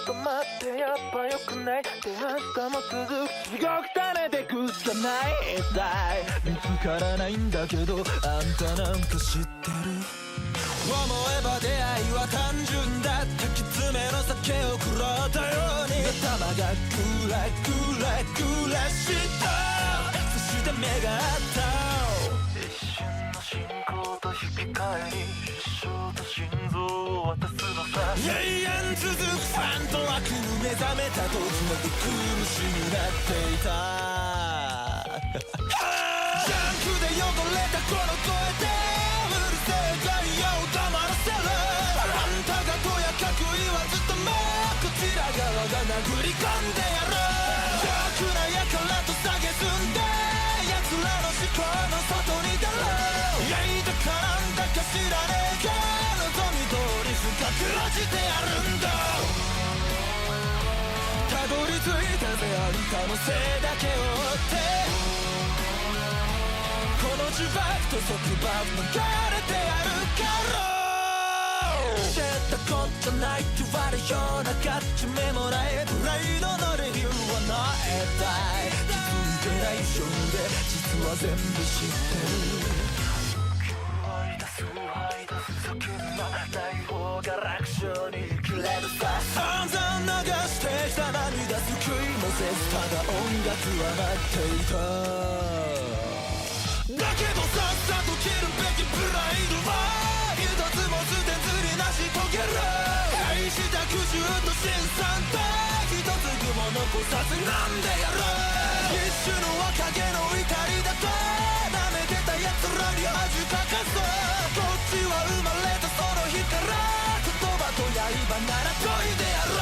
っと待って、やっぱ良くない。で明日も続く地獄種でくしかないさい。見つからないんだけど、あんたなんか知ってる。思えば出会いは単純だった。きつめの酒を食らったように頭がグラグラグラした。そして目が合った。一瞬の進行と引き換えに一生と心臓を渡すのさ。永遠続くファンと悪に目覚めた時の毒虫になっていた。ジャンクで汚れたこの声でうるせえガイアを黙らせる。あんたがとやかく言わずともこちら側が殴り込んでやる。弱なやからと蔑んで奴らの思考の外に出る。やいだかなんだか知らねえけど望み通り深く落ちてやるんだ。たどり着いたぜあんたのせいだけを追ってこの呪縛と束縛逃れてやるから知ったこっちゃないって言われような勝ち目もないプライドのレビューはないたい。気づいてないようで実は全部知ってる。吐い出す吐い出す叫ぶなない方が楽勝に生きれるさ。散々流してきた涙救いもせずただ音楽は鳴っていた。だけどさっさと切るべきプライドは一つも捨てずに成し遂げる。愛した苦渋と辛酸と一つ雲残さずなんでやる。一種の若気の至りだと舐めてた奴らに恥かかす。こっちは生まれたその日から言葉と刃なら研いでやる。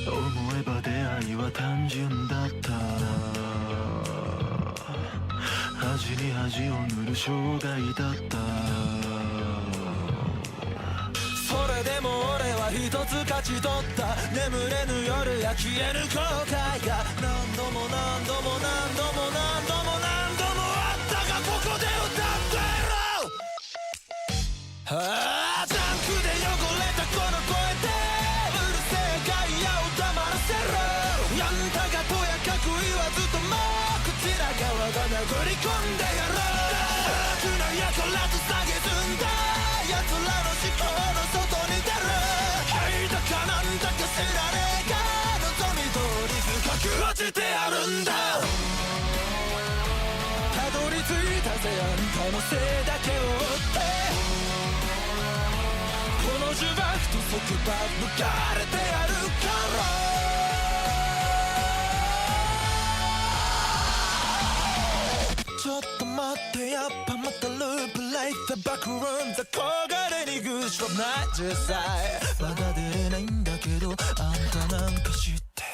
思えば出会いは単純だった。恥に恥を塗る生涯だった。それでも俺は一つ勝ち取った。眠れぬ夜や消えぬ後悔が何度も何度も何度も何度も何度もあったがここで歌ってる。ジャンクで汚れたこの声でうるせえガイアを黙らせる。あんたがとやかく言わずともこちら側が殴り込んでやる。悪なやからと蔑んだ奴らの思考の外に出る。はいだかなんだか知らねえが望み通り深く落ちてやるんだ。たどり着いたぜあんたのせいだけを追ってこの呪縛と束縛逃れてやるから。ちょっと待ってやっぱまたループライトバックルーム雑魚がれにグッシュはない実際まだ出れないんだけどあんたなんか知ってる。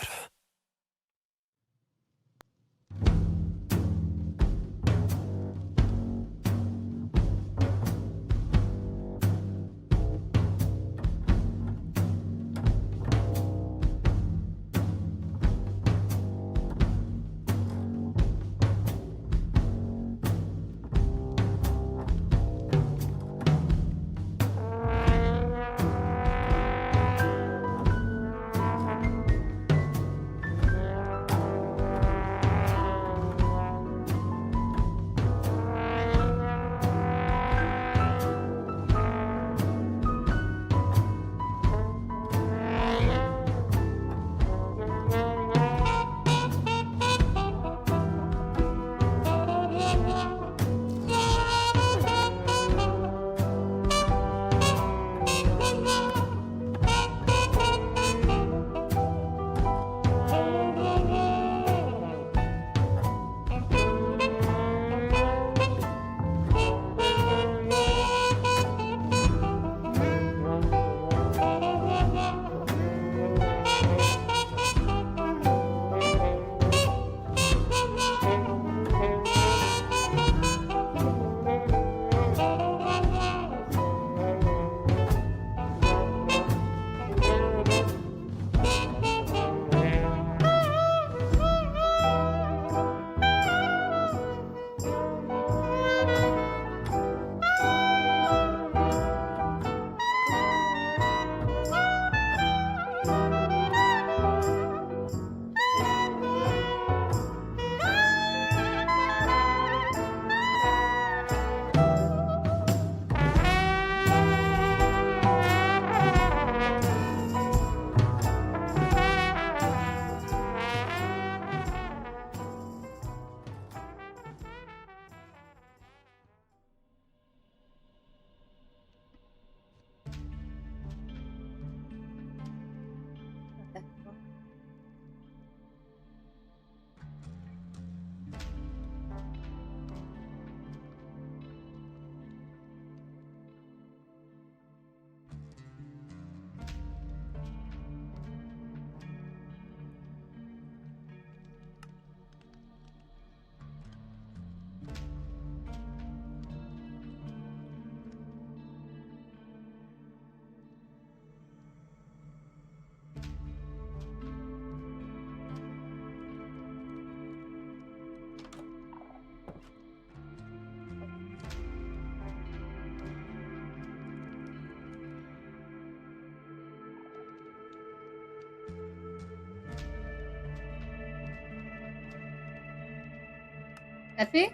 Effie?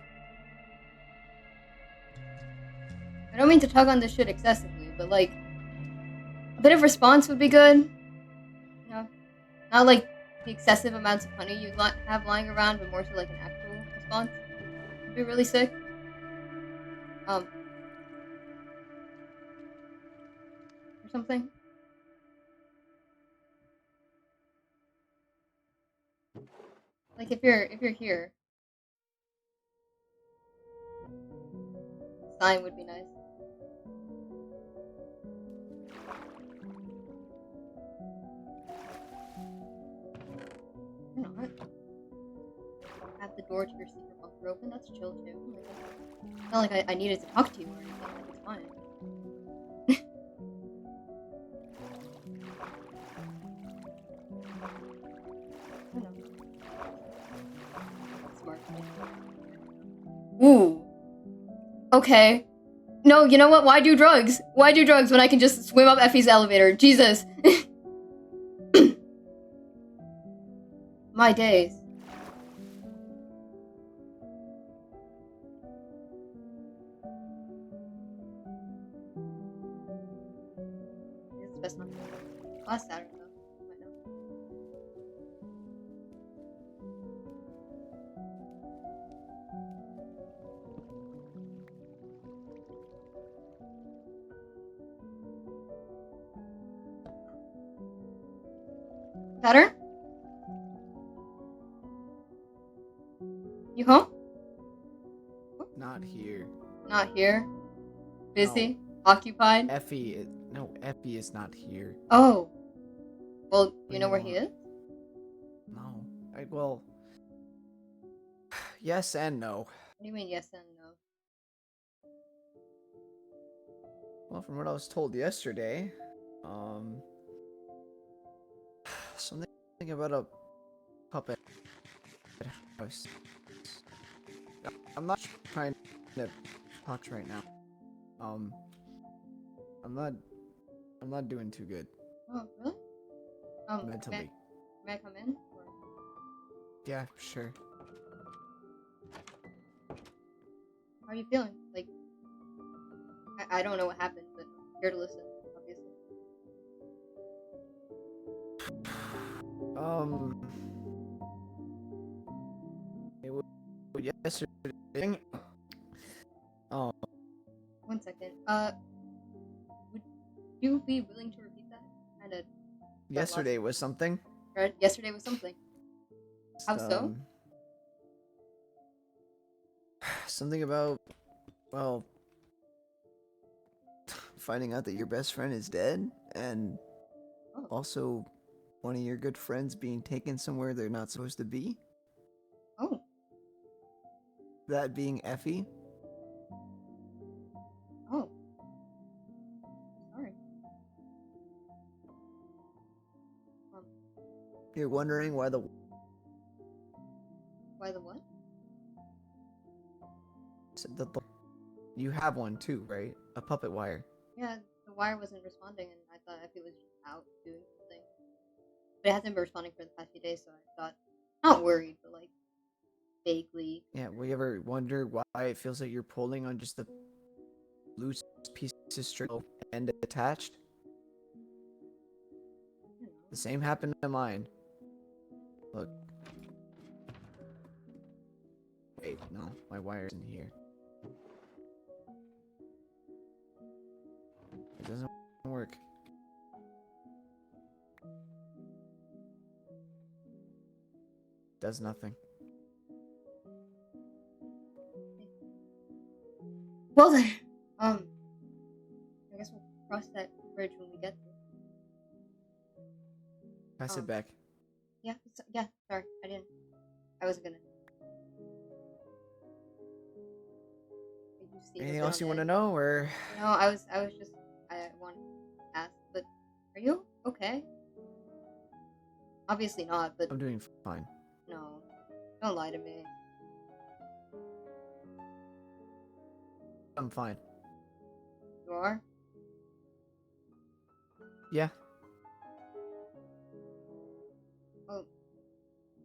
I don't mean to tug on this shit excessively, but like, a bit of response would be good. You know? Not like the excessive amounts of honey you have lying around, but more so like an actual response. Would be really sick. Or something. Like if you're here, a sign would be nice. You're not. Have the door to your secret bunker open. That's chill too. Like, it's not like I needed to talk to you or anything. Like, it's fine. I don't know. Smart. Ooh. Okay. No, you know what? Why do drugs? Why do drugs when I can just swim up Effie's elevator? Jesus. My days. It's best not to. Last Saturday though. Might know. Saturn? You home? Not here. Not here. Busy? Occupied? Effie is not here. Oh. Well, you know where he is? No. Well, yes and no. What do you mean yes and no? Well, from what I was told yesterday, something about a puppet house. I'm not trying to talk right now. I'm not doing too good Oh, really? mentally. May I come in? Or... Yeah, sure. How are you feeling? Like, I don't know what happened, but I'm here to listen, obviously. It was yesterday. One second. Would you be willing to repeat that? Kinda. Yesterday was something. Right? Yesterday was something. How so? Something about, well, finding out that your best friend is dead, and also one of your good friends being taken somewhere they're not supposed to be. Oh. That being Effie. Oh. Sorry. You're wondering why the... Why the what? You have one too, right? A puppet wire. Yeah, the wire wasn't responding, and I thought Effie was just out doing something. But it hasn't been responding for the past few days, so I thought, not worried, but like vaguely. Yeah, will you ever wonder why it feels like you're pulling on just the loose piece of string and attached? The same happened to mine. Look. Wait, no, my wire isn't here. It doesn't work. Does nothing. Well then, I guess we'll cross that bridge when we get there. Pass it back. Yeah, sorry, I wasn't gonna. Anything else you want to know, or? No, I was just, I wanted to ask, but are you okay? Obviously not, but... I'm doing fine. No, don't lie to me. I'm fine. You are? Yeah. Oh,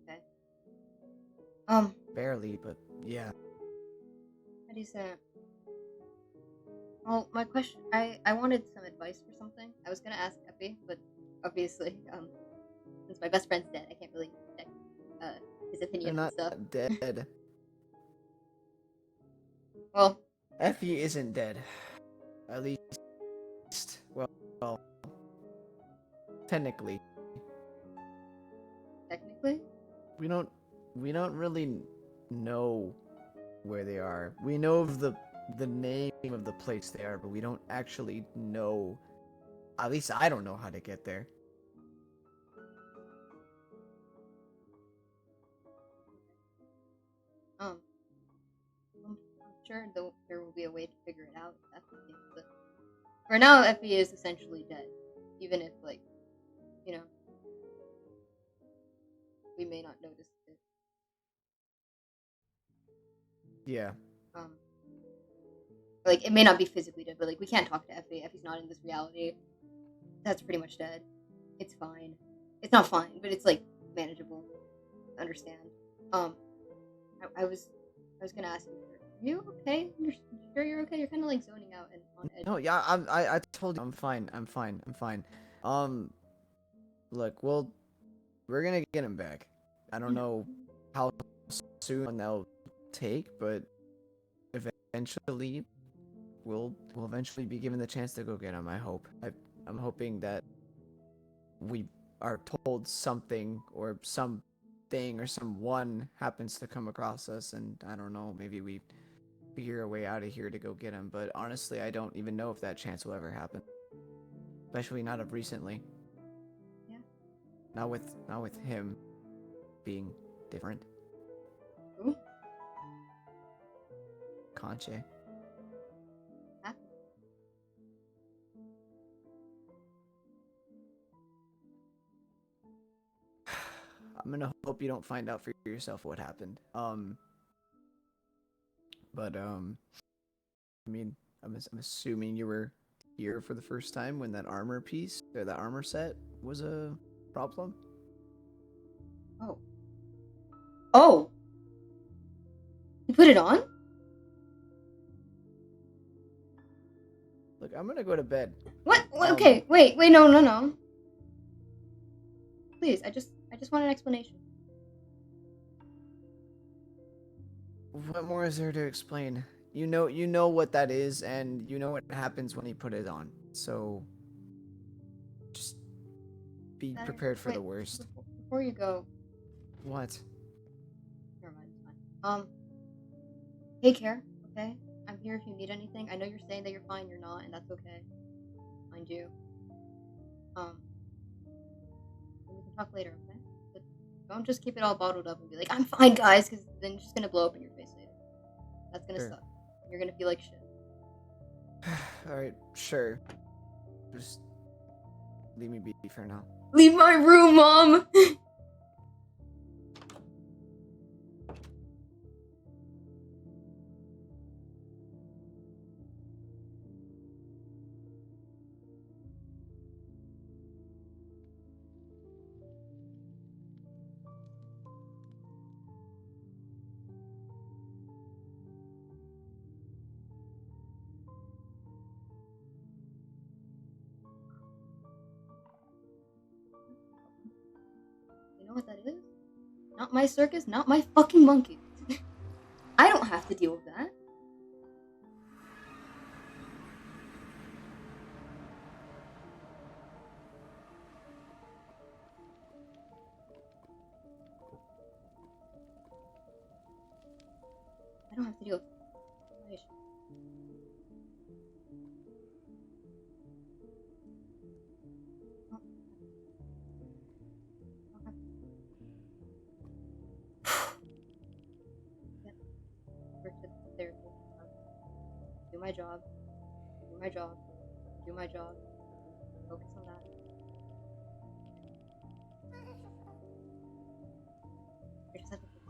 okay. Barely, but yeah. How do you say it? Well, my question, I wanted some advice for something. I was gonna ask Epi, but obviously, since my best friend's dead, I can't really check his They're opinion on not stuff. dead. Well, Effie isn't dead. At least, well, technically. technically, We don't really know where they are. We know of the name of the place they are, but we don't actually know. At least I don't know how to get there. I'm sure there will be a way to figure it out. If that's the case, but for now, Epi is essentially dead. Even if, like, you know, we may not notice it. Yeah. Like, it may not be physically dead, but like, we can't talk to Effie. Effie's not in this reality. That's pretty much dead. It's fine. It's not fine, but it's like manageable. Understand. I was gonna ask you, are you okay? You're sure you're okay? You're kind of like zoning out and on edge. No, yeah, I told you I'm fine. I'm fine. Look, we're gonna get him back. I don't know how soon that'll take, but eventually we'll eventually be given the chance to go get him. I hope. I'm hoping that we are told something or something or someone happens to come across us, and I don't know, maybe we figure a way out of here to go get him. But honestly, I don't even know if that chance will ever happen, especially not of recently. Yeah. Not with him being different. Who? Conche. Huh? I'm gonna hope you don't find out for yourself what happened. But I mean, I'm assuming you were here for the first time when that armor piece or that armor set was a problem. Oh. Oh. You put it on? Look, I'm gonna go to bed. What? Okay. Wait. No. Please, I just want an explanation. What more is there to explain? You know what that is, and you know what happens when you put it on. So, just be prepared for the worst. Before you go. What? Never mind. It's fine. Take care. Okay. I'm here if you need anything. I know you're saying that you're fine. You're not, and that's okay. Mind you. We can talk later, okay? But don't just keep it all bottled up and be like, I'm fine, guys, because then it's just gonna blow up in your face later. That's gonna suck. You're gonna feel like shit. Alright, sure. Just leave me be for now. Leave my room, Mom! You know what that is? Not my circus, not my fucking monkey. I don't have to deal with that. I don't have to deal with that. Do my job. Do my job. Do my job. Focus on that. I just have to focus.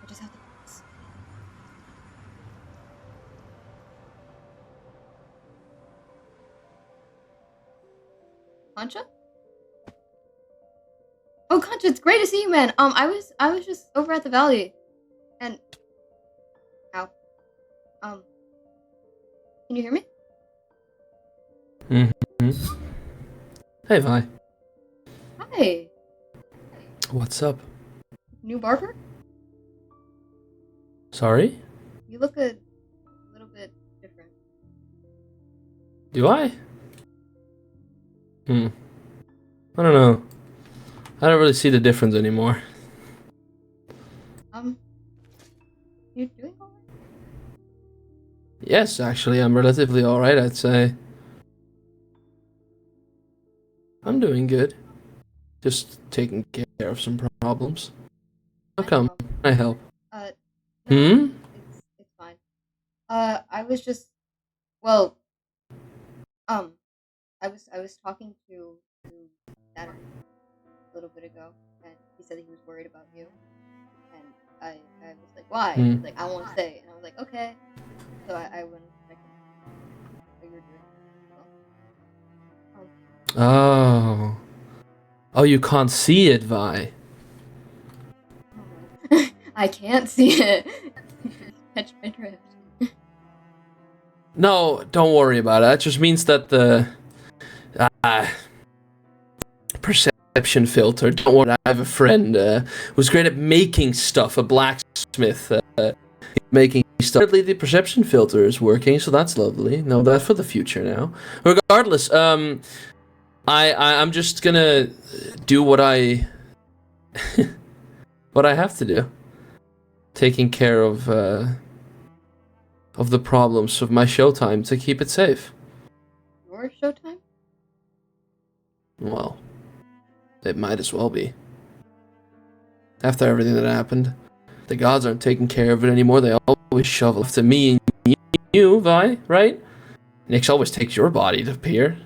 I just have to focus. Concha? Oh, Concha, it's great to see you, man. I was just over at the Valley, and ow. Can you hear me? Mm-hmm. Hey, Vi. Hi. What's up? New barber? Sorry? You look a little bit different. Do I? I don't know. I don't really see the difference anymore. You doing alright? Yes, actually, I'm relatively alright, I'd say. I'm doing good. Just taking care of some problems. How come? know. Can I help? No, it's fine. I was just, well, I was talking to Saturn a little bit ago, and he said that he was worried about you, and I was like, why? He's like, I won't say, and I was like, okay. So I went checking how you were doing. So, Oh, you can't see it, Vi. I can't see it. Catch my drift. No, don't worry about it. That just means that the perception filter. Don't worry, I have a friend who's great at making stuff, a blacksmith, making stuff. Apparently the perception filter is working, so that's lovely. Know that for the future now. Regardless, I'm just gonna do what I what I have to do. Taking care of the problems of my Showtime to keep it safe. Your Showtime? Well, it might as well be. After everything that happened, the gods aren't taking care of it anymore. They always shovel to me and you, Vi, right? Nyx always takes your body to appear.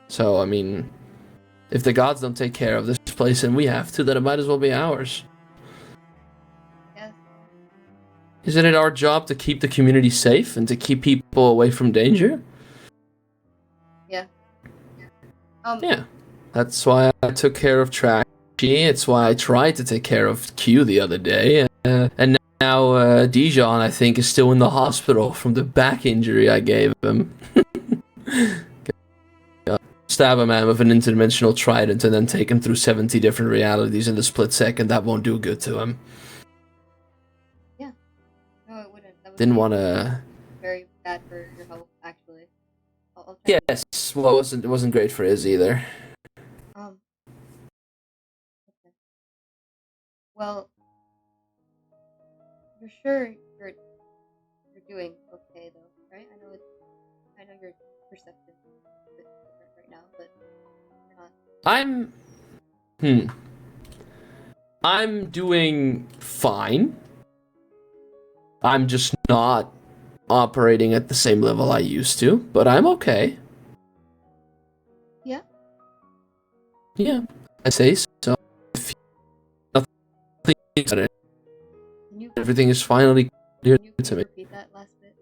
So, I mean, if the gods don't take care of this place and we have to, then it might as well be ours. Yes. Isn't it our job to keep the community safe and to keep people away from danger? Yeah. Yeah. That's why I took care of Trashy. It's why I tried to take care of Q the other day. And now Dijon, I think, is still in the hospital from the back injury I gave him. Stab a man with an interdimensional trident and then take him through 70 different realities in a split second. That won't do good to him. Yeah. No, it wouldn't. That would Didn't be want to... very bad for your health, actually. I'll Yes, well, it wasn't great for his either. Okay. Well, you're sure you're doing okay though, right? I know your perception is a bit different right now, but you're not. I'm doing fine. I'm just not operating at the same level I used to, but I'm okay. Yeah? Yeah, I say so. Nothing, everything is finally clear Can you to me. repeat that last bit?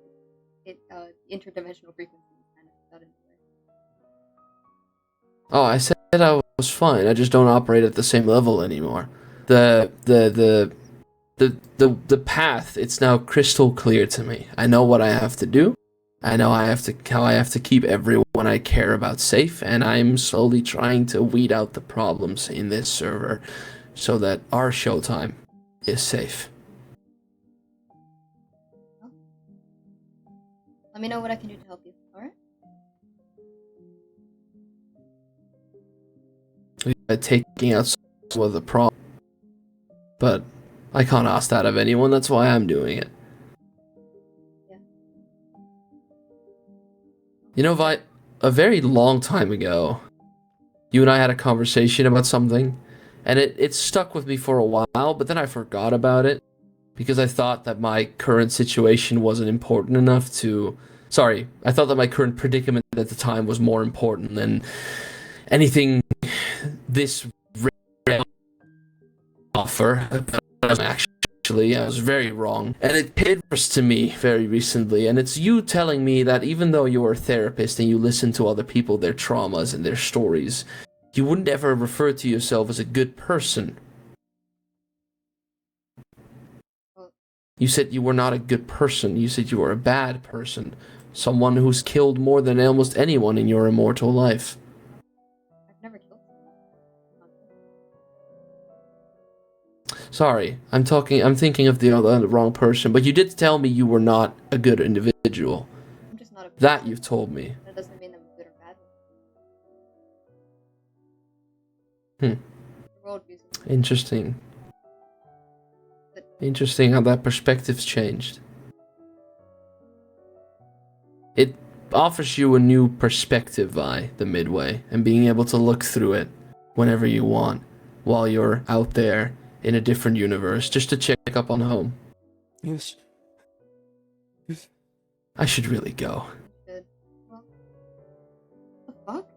Interdimensional frequency kind of got in the way. Oh, I said I was fine. I just don't operate at the same level anymore. The path, it's now crystal clear to me. I know what I have to do. I know how I have to keep everyone I care about safe, and I'm slowly trying to weed out the problems in this server so that our Showtime is safe. Well, let me know what I can do to help you, alright? Taking out some of the problem, but I can't ask that of anyone. That's why I'm doing it. Yeah. You know, Vi, a very long time ago, you and I had a conversation about something, and it stuck with me for a while, but then I forgot about it because I thought that my current situation wasn't important enough to... Sorry, I thought that my current predicament at the time was more important than anything this offer. Actually, actually. I was very wrong. And it hit to me very recently. And it's you telling me that even though you're a therapist and you listen to other people, their traumas and their stories, you wouldn't ever refer to yourself as a good person. You said you were not a good person. You said you were a bad person. Someone who's killed more than almost anyone in your immortal life. I've never killed someone. Sorry, I'm thinking of the wrong person, but you did tell me you were not a good individual. I'm just not a That you've told me. That doesn't mean I'm good or bad. Hmm. The world views it. Interesting. Interesting how that perspective's changed. It offers you a new perspective, the Midway, and being able to look through it whenever you want, while you're out there in a different universe, just to check up on home. Yes. I should really go. Good. Well,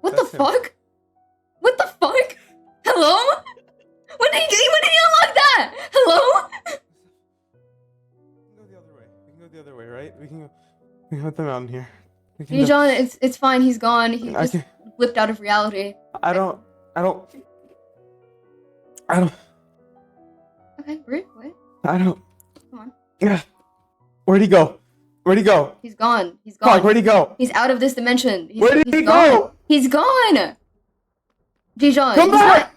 what the fuck? What the fuck? Hello? When did he unlock that? Hello? We can go the other way. We can go the other way, right? We can go up the mountain here. Hey, John, it's fine. He's gone. He just flipped out of reality. I don't. Okay, Brie, wait. I don't. Come on. Yeah. Where'd he go? He's gone. Fuck, where'd he go? He's out of this dimension. Where did he gone. go? He's gone. Dijon, Come back!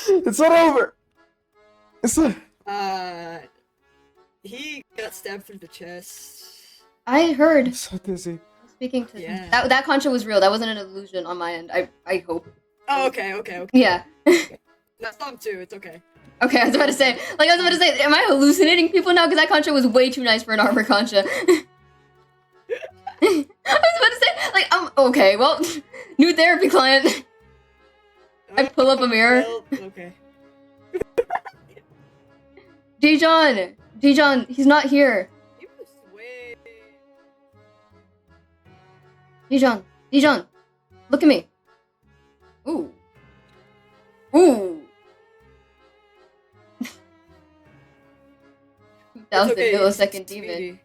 It's not over. It's not. He got stabbed through the chest. I heard. I'm so dizzy. Speaking to Yeah. that Concha was real. That wasn't an illusion on my end. I hope. Oh, okay. Yeah. That's Tom too. It's okay. Okay, I was about to say, am I hallucinating people now? Because that Concha was way too nice for an armor Concha. I was about to say, okay, well, new therapy client. I pull up a mirror. Well, okay. Dijon, he's not here. He was way. Dijon, look at me. Ooh. 2000 okay, millisecond it's demon. speedy.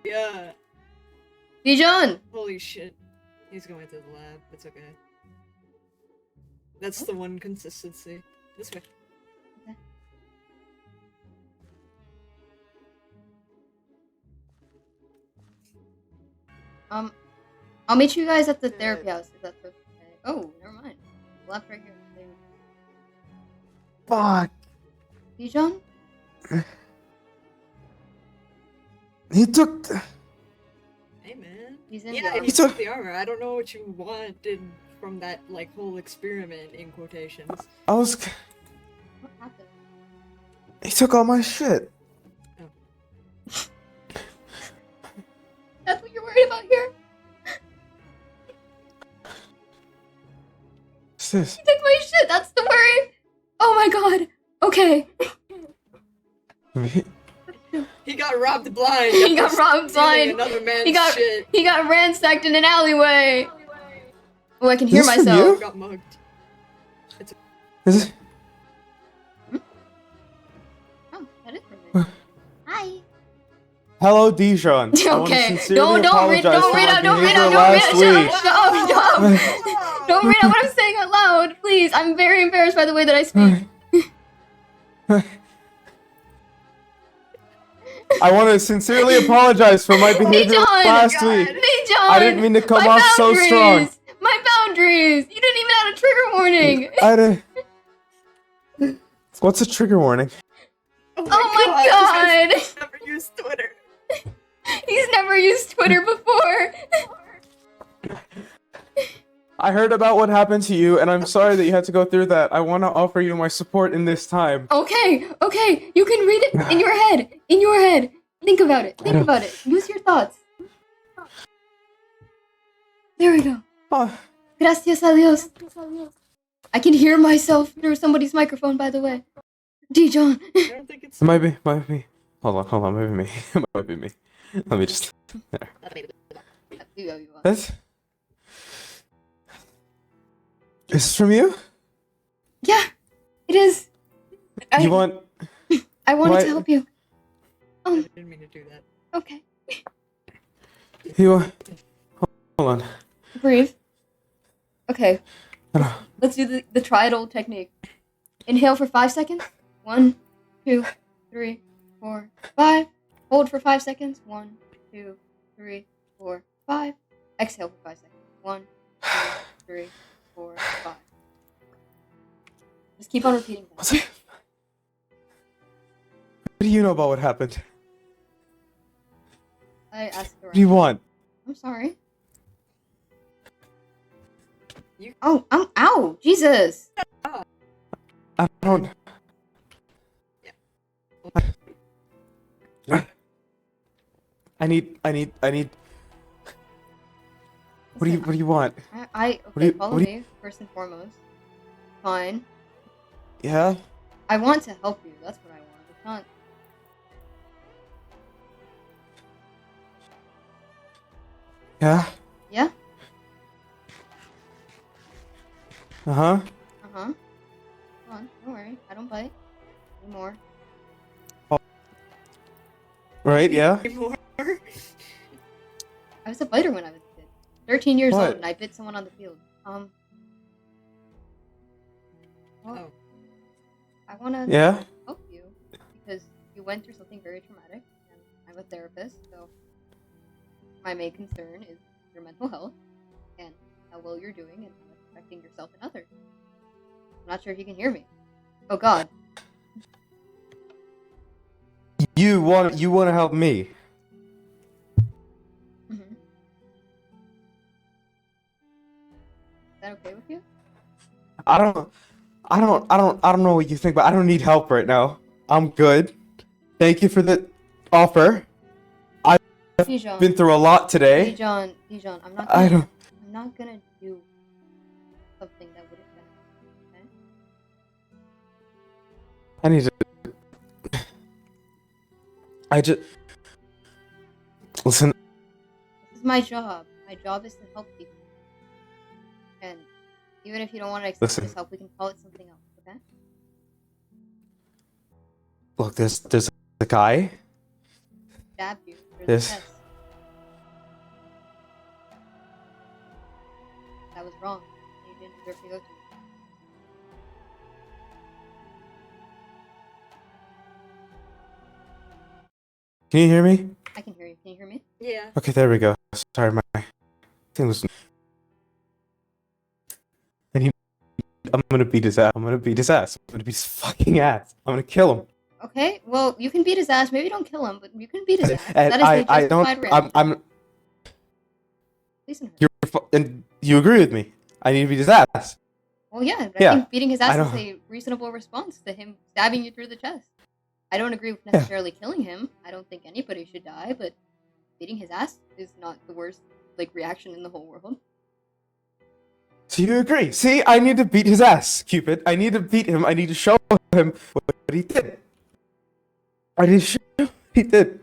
Yeah. Dijon! Holy shit. He's going to the lab. It's okay. That's the one consistency. This way. I'll meet you guys at the therapy house if that's okay. Oh, never mind. Left right here. There you go. Fuck. Dijon? He took. Hey man. He's in Yeah, there. he took the armor. I don't know what you wanted from that whole experiment in quotations. What happened? He took all my shit. That's what you're worried about here? What's this? He took my shit, that's the worry! Oh my god! Okay. He got robbed blind. He got robbed blind. Another man's He got shit. he got ransacked in an alleyway. Oh, I can hear This from myself. you? Got mugged. Is it? Oh, that is from me. Hi. Hello, Dijon. I want to Okay. sincerely Don't read apologize for my behavior last week. Stop. Don't read out what I'm saying out loud, please. I'm very embarrassed by the way that I speak. I want to sincerely apologize for my behavior Dijon! last week. Dijon! I didn't mean to come My off so strong. My boundaries! You didn't even add a trigger warning! I didn't. What's a trigger warning? Oh my god! I've never used Twitter. He's never used Twitter before! I heard about what happened to you, and I'm sorry that you had to go through that. I want to offer you my support in this time. Okay, you can read it in your head. In your head. Think about it. Use your thoughts. There we go. Oh, Gracias a Dios. I can hear myself through somebody's microphone, by the way. Dijon. I don't think it's. it might be. Hold on, might be me. It might be me. Let me just. There. That's. Is this from you? Yeah, it is. You want? I wanted What? to help you. I didn't mean to do that. Okay. You want? Hold on. Breathe. Okay. Uh, Let's do the triad old technique. Inhale for 5 seconds. 1, 2, 3, 4, 5. Hold for 5 seconds. 1, 2, 3, 4, 5. Exhale for 5 seconds. 1, 2, 3, 4, 5. Just keep on repeating that. What do you know about what happened? I asked around. What do you want? I'm sorry. You- Oh, ow! Jesus! I don't. I need. What do you want? Okay, follow me, first and foremost. Fine. Yeah? I want to help you, that's what I want. It's not... Yeah? Yeah? Uh-huh. Uh-huh. Come on, don't worry. I don't bite. Anymore. Right, yeah? More. I was a biter when I was a kid. 13 years What? old and I bit someone on the field. Well, Oh. I want to Yeah? help you because you went through something very traumatic and I'm a therapist, so my main concern is your mental health and how well you're doing and how it's affecting yourself and others. I'm not sure if you can hear me. Oh god. You want to help me? Mm-hmm. Is that okay with you? I don't know what you think, but I don't need help right now. I'm good. Thank you for the offer. Dijon. Been through a lot today. Dijon, I'm not I gonna, don't. I'm not gonna do something that wouldn't benefit you, okay? I need to. I just. Listen. This is my job. My job is to help people. And even if you don't want to accept Listen. this help, we can call it something else, okay? Look, there's a guy. Stabbed you through This- the chest. That was wrong. You didn't deserve to go through it. Can you hear me? I can hear you. Can you hear me? Yeah. Okay, there we go. Sorry, my thing was. And I'm gonna beat his ass. I'm gonna beat his ass. I'm gonna beat his fucking ass. I'm gonna kill him. Okay, well, you can beat his ass. Maybe don't kill him, but you can beat his ass. And That is the I don't. justified reaction. I'm. Listen to her. And you agree with me? I need to beat his ass. Well, yeah, I Yeah, think beating his I ass is don't- a reasonable response to him stabbing you through the chest. I don't agree with necessarily killing him. I don't think anybody should die, but beating his ass is not the worst reaction in the whole world. So you agree? See, I need to beat his ass, Cupid. I need to beat him. I need to show him what he did. I need to show him what he did.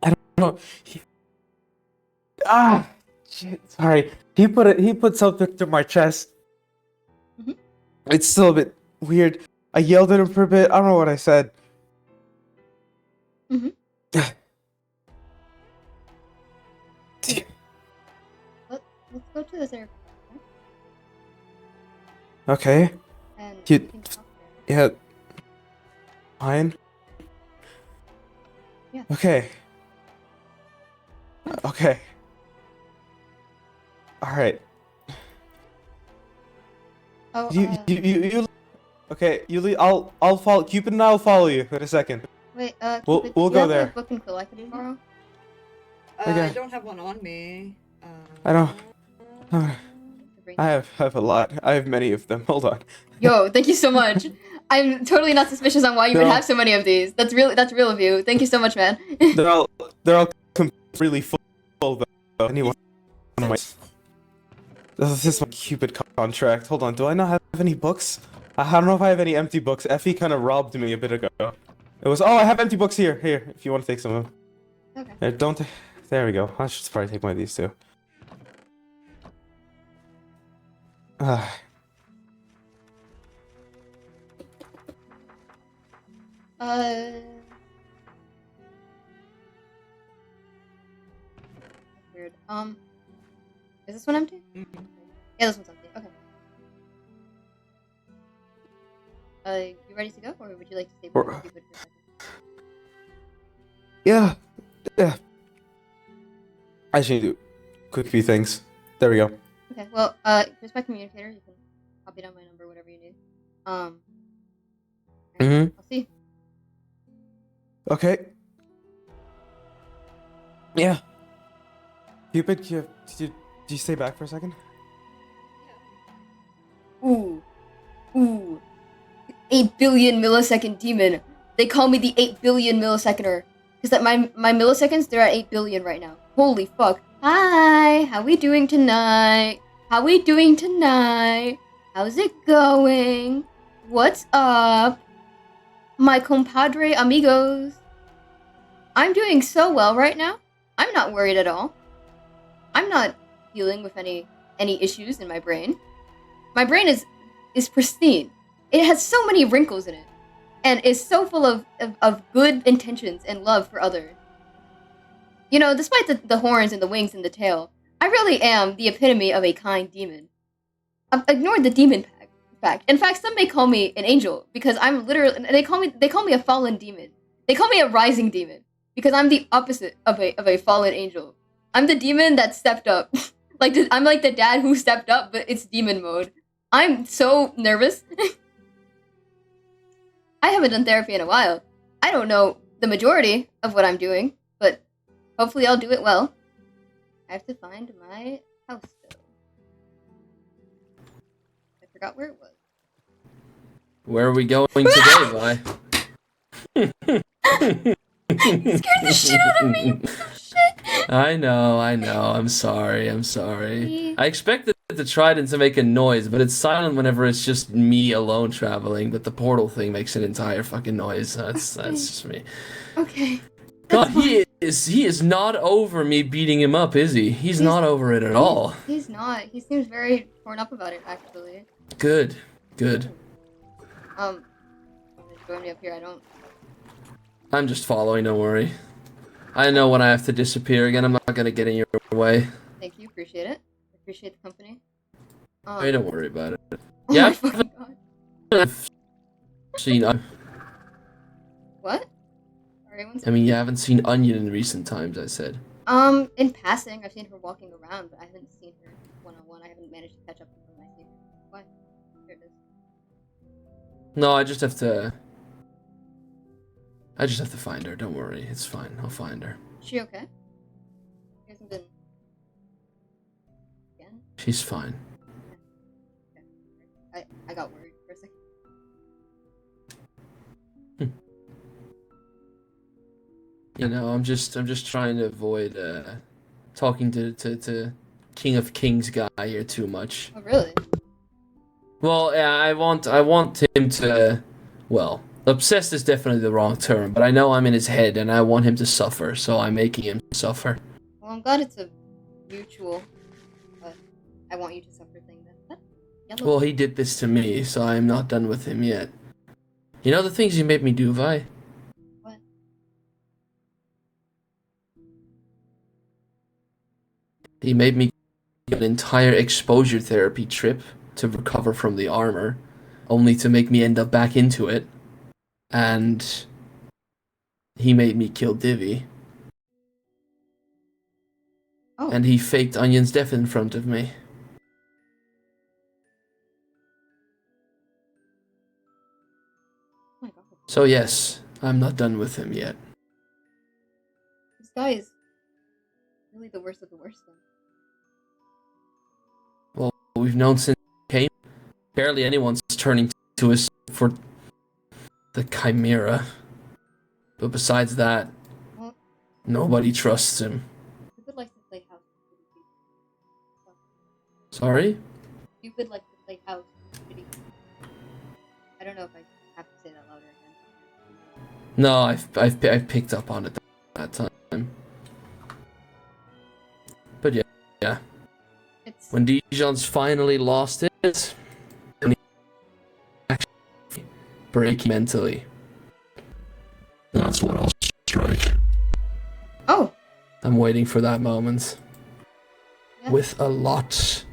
I don't know. Shit. Sorry. He put something through my chest. Mhm. It's still a bit weird. I yelled at him for a bit. I don't know what I said. Mhm. Let's go to the therapist, okay? Okay. And You- we can talk there. Yeah. Fine. Yeah. Okay. Okay. All right. Oh, You. Okay. You leave. I'll follow. Cupid and I'll follow you in a second. wait, we'll- Cupid, we'll do go you have there. a book and quill I can borrow? Okay. I don't have one on me. I don't- To bring I have a lot. I have many of them. Hold on. Yo, thank you so much. I'm totally not suspicious on why you would No. have so many of these. That's real of you. Thank you so much, man. They're all completely full though. Anyone. This is my Cupid contract. Hold on. Do I not have any books? I don't know if I have any empty books. Effie kind of robbed me a bit ago. It was. Oh, I have empty books here. Here, if you want to take some of them. Okay. Don't. There we go. I should probably take one of these too. Uh. Weird. Is this one empty? Mhm. Yeah, this one's empty. Okay. You ready to go, or would you like to stay Or- with Cupid for a second? Yeah. Yeah. I just need to do a quick few things. There we go. Okay. Well, here's my communicator. You can copy down my number, whatever you need. And Mhm. I'll see you. Okay. Yeah. Cupid, did you stay back for a second? Ooh. 8 billion millisecond demon. They call me the 8 billion milliseconder. Because that my milliseconds, they're at 8 billion right now. Holy fuck. Hi, how we doing tonight? How's it going? What's up? My compadre amigos. I'm doing so well right now. I'm not worried at all. I'm not dealing with any issues in my brain. My brain is pristine. It has so many wrinkles in it, and is so full of good intentions and love for others. You know, despite the horns and the wings and the tail, I really am the epitome of a kind demon. Ignore the demon fact. In fact, some may call me an angel because I'm literally. They call me a fallen demon. They call me a rising demon because I'm the opposite of a fallen angel. I'm the demon that stepped up. I'm like the dad who stepped up, but it's demon mode. I'm so nervous. I haven't done therapy in a while. I don't know the majority of what I'm doing, but hopefully I'll do it well. I have to find my house, though. I forgot where it was. Where are we going today, Vi? You scared the shit out of me, you piece of shit! I know. I'm sorry. I expected the trident to make a noise, but it's silent whenever it's just me alone traveling. But the portal thing makes an entire fucking noise. That's just me. Okay. God, he is not over me beating him up, is he? He's not over it at all. He's not. He seems very torn up about it, actually. Good. Join me up here. I don't. I'm just following. Don't worry. I know when I have to disappear again. I'm not gonna get in your way. Thank you. Appreciate it. Appreciate the company. Hey, don't worry about it. Oh Yeah, my fucking god. I've seen. What? Sorry, one I second. mean, you haven't seen Onion in recent times. I said. In passing, I've seen her walking around, but I haven't seen her one-on-one. I haven't managed to catch up with her when I see her. Why? There it is. No, I just have to find her. Don't worry, it's fine. I'll find her. Is she okay? She hasn't been. Again? She's fine. Okay. I got worried for a second. You know, I'm just trying to avoid talking to King of Kings guy here too much. Oh, really? Well, yeah, I want him to, well, obsessed is definitely the wrong term, but I know I'm in his head and I want him to suffer, so I'm making him suffer. Well, I'm glad it's a mutual, but I want you to suffer thing then. What? Yellow. Well, he did this to me, so I'm not done with him yet. You know the things you made me do, Vi? What? He made me an entire exposure therapy trip to recover from the armor, only to make me end up back into it. And he made me kill Divi. Oh. And he faked Onion's death in front of me. Oh my god. So yes, I'm not done with him yet. This guy is really the worst of the worst then. Well, we've known since he came. Barely anyone's turning to us for the Chimera. But besides that, Well, nobody trusts him. Cupid likes to play house with shitty people. Sorry? Cupid likes to play house with shitty people. I don't know if I have to say that louder again. No, I've picked up on it that time. But yeah. It's When Dijon's finally lost it, is when he actually break mentally. That's what I'll strike. Oh, I'm waiting for that moment. Yeah. With a lot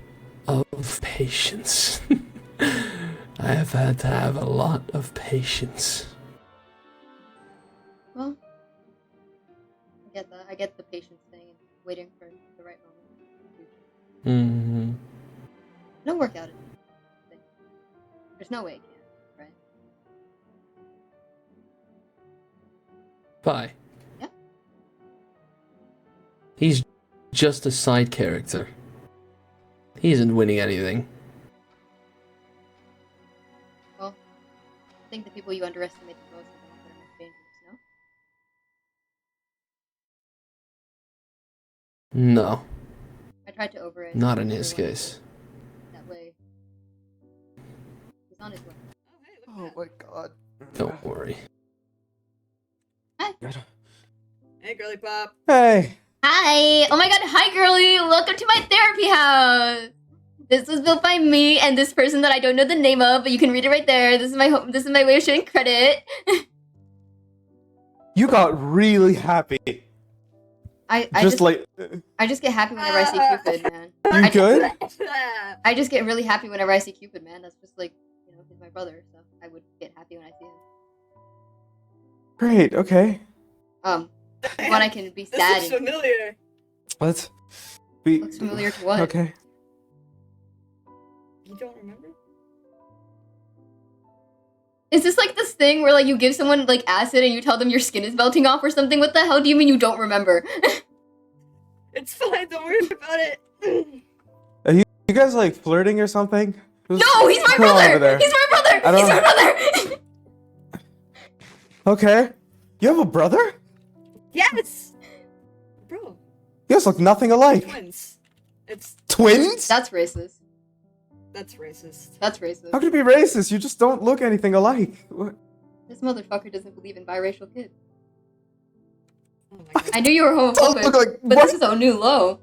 of patience. I have had to have a lot of patience. well, I get that. I get the patience thing and waiting for the right moment. Mm-hmm. It'll work out. There's no way it can, right? Bye. Yeah. He's just a side character. He isn't winning anything. Well, I think the people you underestimate the most are the ones that are most dangerous, no? No, I tried to overestimate not in his everyone case. that way. He's on his way. Oh, hey, look Oh at my god. Don't worry. Hey, girly pop. Hey. Hi! Oh my god, hi girly! Welcome to my therapy house! This was built by me and this person that I don't know the name of, but you can read it right there. This is my way of showing credit. You got really happy. I Just like just get happy whenever I see Cupid, man. you good? I just get really happy whenever I see Cupid, man. That's just like, you know, he's my brother, so I would get happy when I see him. Great. Okay. When I can be This sad looks and familiar. Let's be. looks familiar to what? Okay. You don't remember? Is this like this thing where like you give someone like acid and you tell them your skin is melting off or something? What the hell do you mean you don't remember? It's fine. Don't worry about it. Are you guys like flirting or something? No, he's my Come on over brother! there. He's my brother! I don't- He's my brother! Okay. You have a brother? Yes. Bro, You guys look nothing alike. twins. It's Twins? That's racist. that's racist. That's racist. How could it be racist? You just don't look anything alike. What? This motherfucker doesn't believe in biracial kids. Oh my god. I knew you were Don't homophobic, look like but what? this is a new low.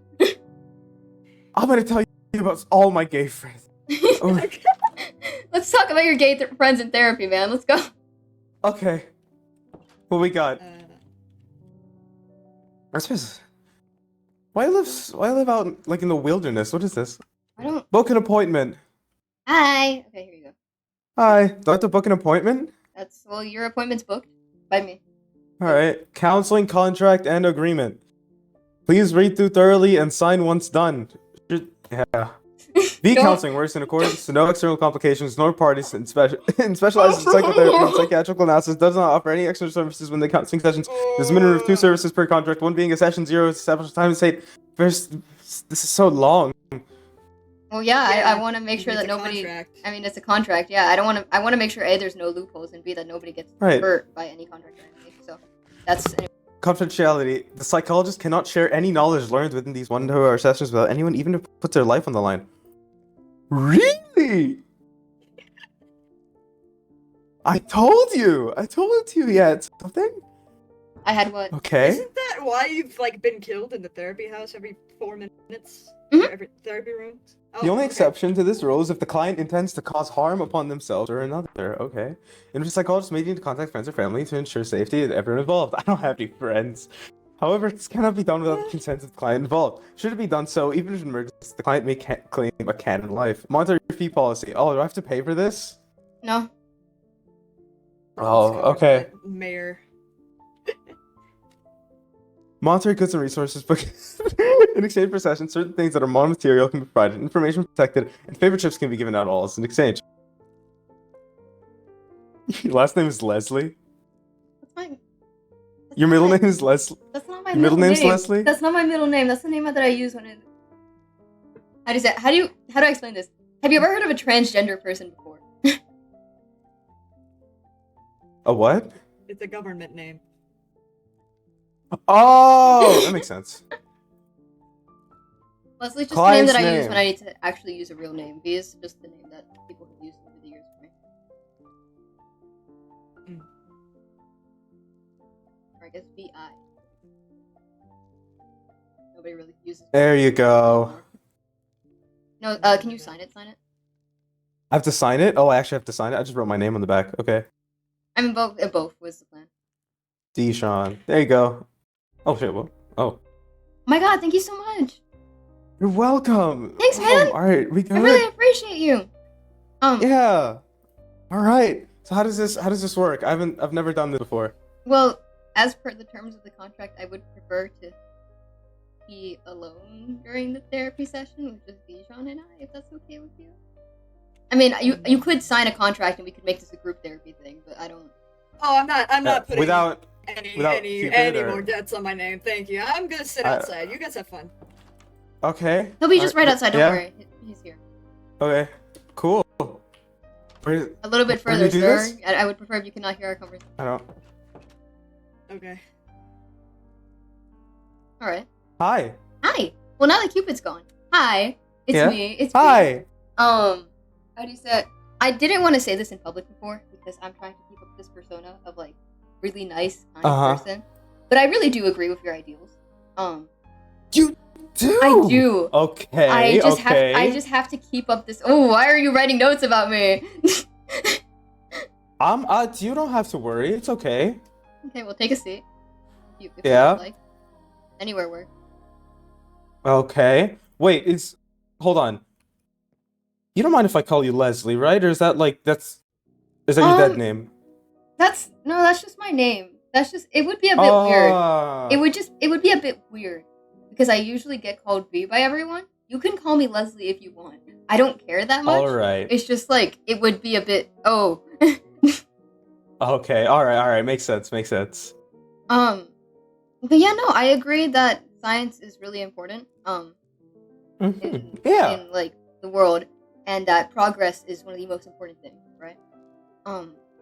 I'm gonna tell you about all my gay friends. Oh, Let's talk about your gay friends in therapy, man. Let's go. okay. What we got? Uh, Why live out like in the wilderness? What is this? I don't. Book an appointment. Hi. Okay, here you go. Hi. Do I have to book an appointment? That's well, your appointment's booked by me. Alright. Counseling, contract, and agreement. Please read through thoroughly and sign once done. Yeah. The Don't- counseling works in accordance to no external complications, nor parties in specializes in psychotherapy and psychiatrical analysis, does not offer any extra services when the counseling sessions. There's a minimum of 2 services per contract, one being a session, 0 established time and state. First, this is so long. Well, yeah, Yeah, I want to make sure it's that a nobody. contract. I mean, it's a contract. Yeah, I don't want to. I want to make sure A, there's no loopholes, and B, that nobody gets Right. hurt by any contract or anything. So that's. Confidentiality. The psychologist cannot share any knowledge learned within these 1 to 2 hour sessions without anyone even to put their life on the line. Really? I told you yet something. I had what? Okay. Isn't that why you've like been killed in the therapy house every 4 minutes? Mhm. Every therapy room? The only okay. exception to this rule is if the client intends to cause harm upon themselves or another. Okay. And if a psychologist may need to contact friends or family to ensure safety of everyone involved. I don't have any friends. However, this cannot be done without the consent of the client involved. Should it be done so, even if an emergency, the client may claim a canon life. Monitor your fee policy. Oh, do I have to pay for this? No. Oh, It's covered okay. by Mayor. Monetary goods and resources, but in exchange for sessions, certain things that are non-material can be provided, information protected, and favorite chips can be given out all as an exchange. Your last name is Leslie? That's my. Your middle name is Leslie? That's not my Your middle name's name. Leslie? That's not my middle name. That's the name that I use when it. How do you say? How do I explain this? Have you ever heard of a transgender person before? A what? It's a government name. Oh, that makes sense. Leslie's just the name that I use Client's when I need to actually use a real name. B is just the name that people have used over the years for me. Mm. Or I guess BI. Nobody really uses. There you go. No, can you sign it? Sign it. I have to sign it? Oh, I actually have to sign it? I just wrote my name on the back. Okay. I mean, both was the plan. Deshaun. There you go. Oh, shit. Well, oh. Oh my god, thank you so much. You're welcome. Thanks, man. All right, we good? I really appreciate you. Yeah. All right. So how does this work? I've never done this before. Well, as per the terms of the contract, I would prefer to be alone during the therapy session with just Dijon and I, if that's okay with you. I mean, you could sign a contract and we could make this a group therapy thing, but I don't. Oh, I'm not putting without any Cupid or- more debts on my name. Thank you. I'm gonna sit outside. You guys have fun. Okay. He'll be just right outside. Don't yeah. worry, he's here. Okay. Cool. A little bit Where do further, you do sir. this? I would prefer if you cannot hear our conversation. I don't. Okay. All right. Hi. Hi. Well, now that Cupid's gone. Hi. It's Yeah? me. It's me. Hi. How do you say it? I didn't want to say this in public before because I'm trying to keep up this persona of like really nice, kind person. But I really do agree with your ideals. You do. I do. Okay. I just have to keep up this. Oh, why are you writing notes about me? You don't have to worry. It's okay. Okay, well, take a seat. If you Yeah. would like. Anywhere works. Okay. Wait. Hold on. You don't mind if I call you Leslie, right? Or is that is that your dead name? That's just my name. It would be a bit weird. Ah. It would be a bit weird because I usually get called V by everyone. You can call me Leslie if you want. I don't care that much. All right. It's just like it would be a bit. Oh. Okay. All right. Makes sense. But yeah, no, I agree that science is really important. Yeah. In like the world, and that progress is one of the most important things, right?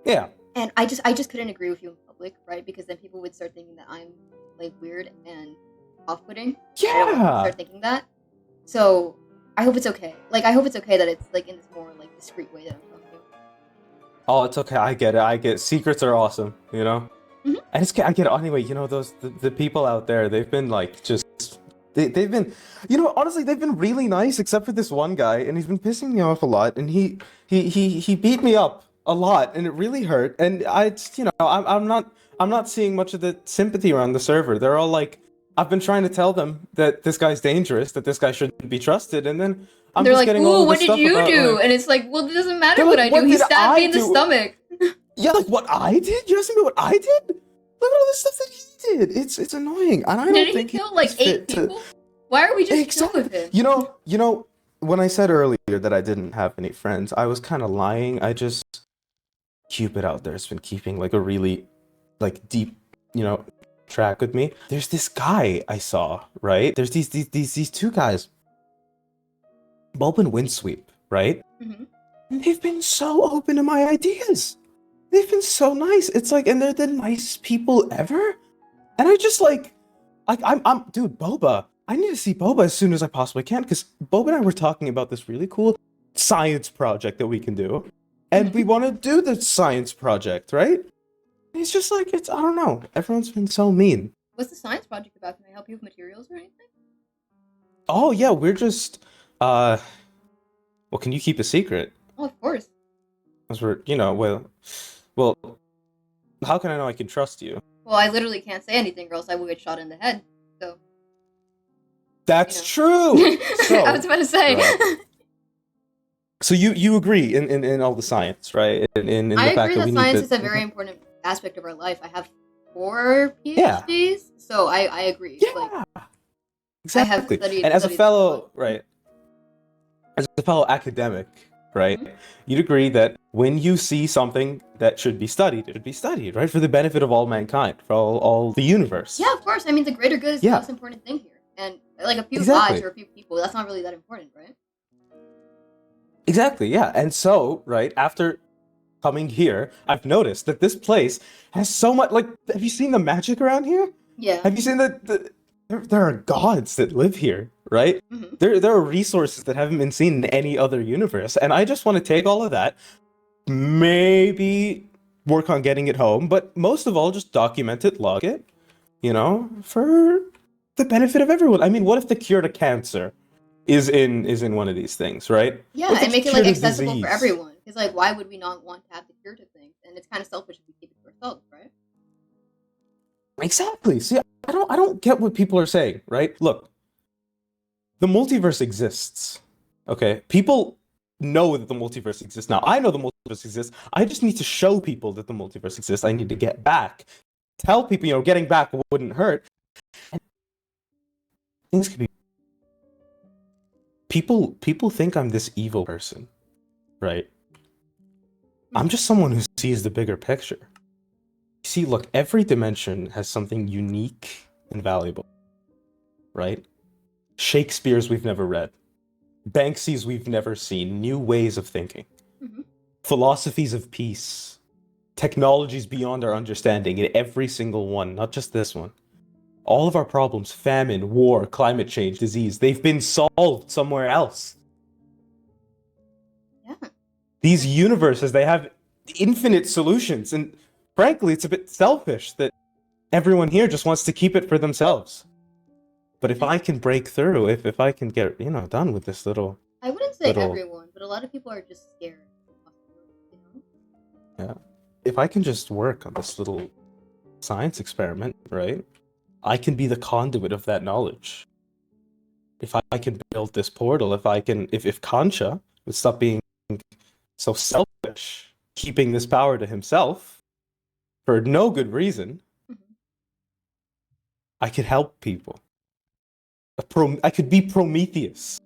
Yeah. And I just couldn't agree with you in public, right? Because then people would start thinking that I'm like weird and off-putting. I don't want to Yeah. start thinking that. So I hope it's okay. Like I hope it's okay that it's like in this more like discreet way that I'm talking. Oh, it's okay. I get it. Secrets are awesome, you know? Mhm. I get it. Anyway, you know, the people out there, they've been like just they've been, you know, honestly, they've been really nice except for this one guy, and he's been pissing me off a lot, and he beat me up a lot, and it really hurt. And I'm not seeing much of the sympathy around the server. They're all like, I've been trying to tell them that this guy's dangerous, that this guy shouldn't be trusted, and then They're just like, getting all "Ooh, what this did stuff you about, do?" like- And it's like, "Well, it doesn't matter They're what like, I do. "What He did stabbed me I in the do?" stomach." Yeah, like what I did? You're asking me what I did? Look at all this stuff that he did. It's annoying, and I don't Did he think kill like he's 8 fit to- people? Why are we just Exactly. chill with him? You know, when I said earlier that I didn't have any friends, I was kind of lying. Cupid out there has been keeping like a really, like deep, track with me. There's this guy I saw, right? There's these two guys, Bulb and Windsweep, right? Mhm. And they've been so open to my ideas. They've been so nice. It's like, and they're the nicest people ever. And I just like dude, Boba. I need to see Boba as soon as I possibly can, because Boba and I were talking about this really cool science project that we can do. And we want to do the science project, right? And it's just like, I don't know. Everyone's been so mean. What's the science project about? Can I help you with materials or anything? Oh, yeah, we're just, well, can you keep a secret? Oh, of course. Because we're, well, how can I know I can trust you? Well, I literally can't say anything or else I will get shot in the head. So. That's true! So, I was about to say. right. So you agree in all the science, right? In the I fact agree that we science need is a very important aspect of our life. I have 4 PhDs, so I agree. Yeah, Like, exactly. studied- and as a studied fellow, right? As a fellow academic, right? Mhm. You'd agree that when you see something that should be studied, it should be studied, right? For the benefit of all mankind, for all the universe. Yeah, of course. I mean, the greater good is the most important thing here. And like a few Exactly. lives or a few people, that's not really that important, right? Exactly, yeah. And so, right, after coming here, I've noticed that this place has so much, like, have you seen the magic around here? Yeah. Have you seen there are gods that live here, right? Mhm. There are resources that haven't been seen in any other universe, and I just want to take all of that, maybe work on getting it home, but most of all, just document it, log it, for the benefit of everyone. I mean, what if the cure to cancer is in one of these things, right? Yeah, It's a and make it like curative accessible for disease. everyone. Because like, why would we not want to have the cure to things? And it's kind of selfish if we keep it to ourselves, right? Exactly. See, I don't get what people are saying, right? Look, the multiverse exists. Okay? People know that the multiverse exists. Now, I know the multiverse exists. I just need to show people that the multiverse exists. I need to get back. Tell people, getting back wouldn't hurt. And things could be people think I'm this evil person, right? I'm just someone who sees the bigger picture. See, look, every dimension has something unique and valuable, right? Shakespeare's we've never read. Banksy's we've never seen. New ways of thinking. Mhm. Philosophies of peace. Technologies beyond our understanding in every single one, not just this one. All of our problems, famine, war, climate change, disease, they've been solved somewhere else. Yeah. These universes, they have infinite solutions, and frankly, it's a bit selfish that everyone here just wants to keep it for themselves. But if I can break through, if I can get, done with this little... I wouldn't say little- everyone, but a lot of people are just scared. Yeah. If I can just work on this little science experiment, right? I can be the conduit of that knowledge. If I can build this portal, if Kancha would stop being so selfish, keeping this power to himself for no good reason, Mhm. I could help people. I could be Prometheus.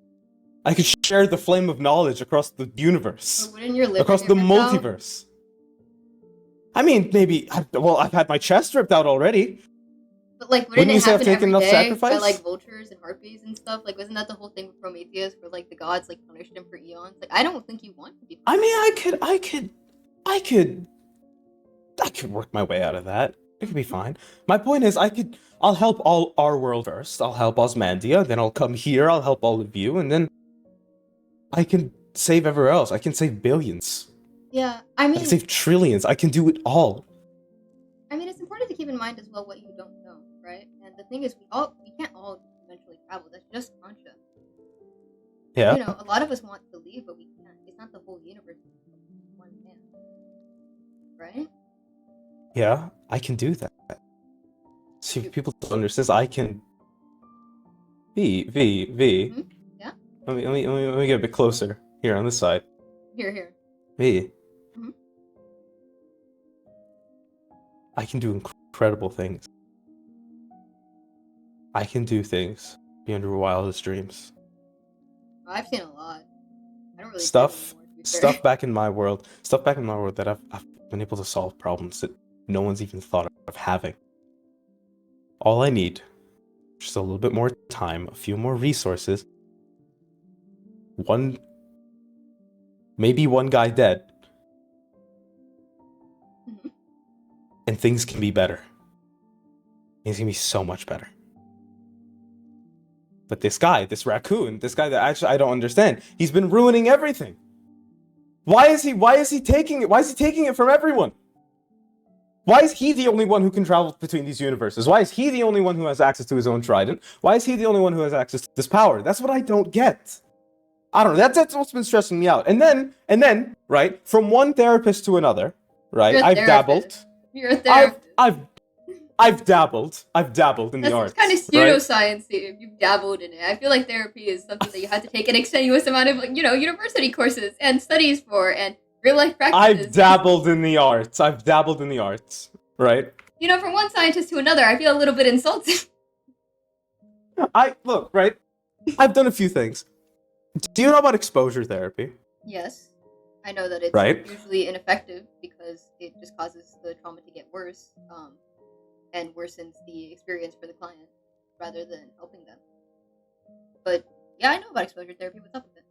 I could share the flame of knowledge across the universe, But wouldn't your liver across get the ripped out? multiverse. I mean, maybe. I've had my chest ripped out already. But like, Wouldn't wouldn't you it say I've happen taken every enough day by sacrifice? like vultures and harpies and stuff? Like, wasn't that the whole thing with Prometheus, where like the gods like punished him for eons? Like, I don't think you want to be. I mean, I could work my way out of that. It could be fine. My point is, I'll help all our world first. I'll help Osmandia, then I'll come here. I'll help all of you, and then I can save everywhere else. I can save billions. Yeah, I I mean, can save trillions. I can do it all. it's important to keep in mind as well what you don't know, right? And the thing is, we can't all eventually travel. That's just Concha. Yeah. A lot of us want to leave, but we can't. It's not the whole universe. It's one man, right? Yeah, I can do that. See, if people don't understand, I can. V. Mhm. Yeah? Let me get a bit closer here on this side. Here. V. Mhm. I can do incredible things. I can do things beyond your wildest dreams. Oh, I've seen a lot. I don't really care Stuff anymore, to be fair. stuff back in my world that I've been able to solve problems that no one's even thought of having. All I need, just a little bit more time, a few more resources, maybe one guy dead, Mhm. and things can be better. Things can be so much better. But this raccoon, this guy that actually I don't understand, he's been ruining everything. Why is he taking it? Why is he taking it from everyone? Why is he the only one who can travel between these universes? Why is he the only one who has access to his own trident? Why is he the only one who has access to this power? That's what I don't get. I don't know. That's what's been stressing me out. And then, right, from one therapist to another, right? You're a I've therapist. dabbled. You're a therapist. I've dabbled in the arts. That's kind of right? pseudoscience if you've dabbled in it. I feel like therapy is something that you have to take an extenuous amount of, university courses and studies for and real life practices. I've dabbled in the arts, right? From one scientist to another, I feel a little bit insulted. Right? I've done a few things. Do you know about exposure therapy? Yes. I know that it's Right. usually ineffective because it just causes the trauma to get worse, and worsens the experience for the client rather than helping them. But yeah, I know about exposure therapy. What's up with it?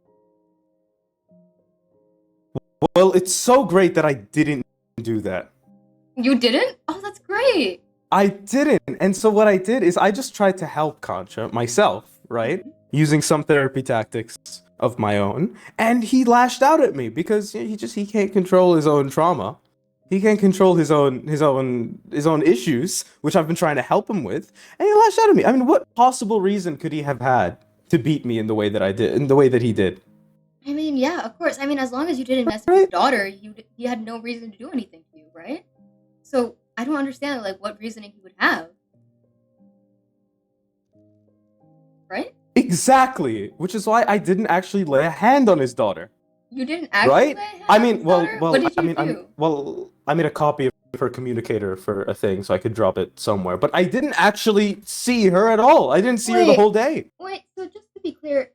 Well, it's so great that I didn't do that. You didn't? Oh, that's great. I didn't. And so what I did is I just tried to help Concha myself, right? Using some therapy tactics of my own. And he lashed out at me because he can't control his own trauma. He can't control his own issues, which I've been trying to help him with. And he lashed out at me. I mean, what possible reason could he have had to beat me in the way that I did, in the way that he did. I mean, yeah, of course. I mean, as long as you didn't mess with his daughter, he had no reason to do anything to you, right? So I don't understand like what reasoning he would have, right? Exactly, which is why I didn't actually lay a hand on his daughter. You didn't actually Right? lay a hand I on mean, his well, daughter? well, What did I you mean, do? I made a copy of her communicator for a thing so I could drop it somewhere, but I didn't actually see her at all. I didn't see her the Wait. whole day. Wait, so just to be clear,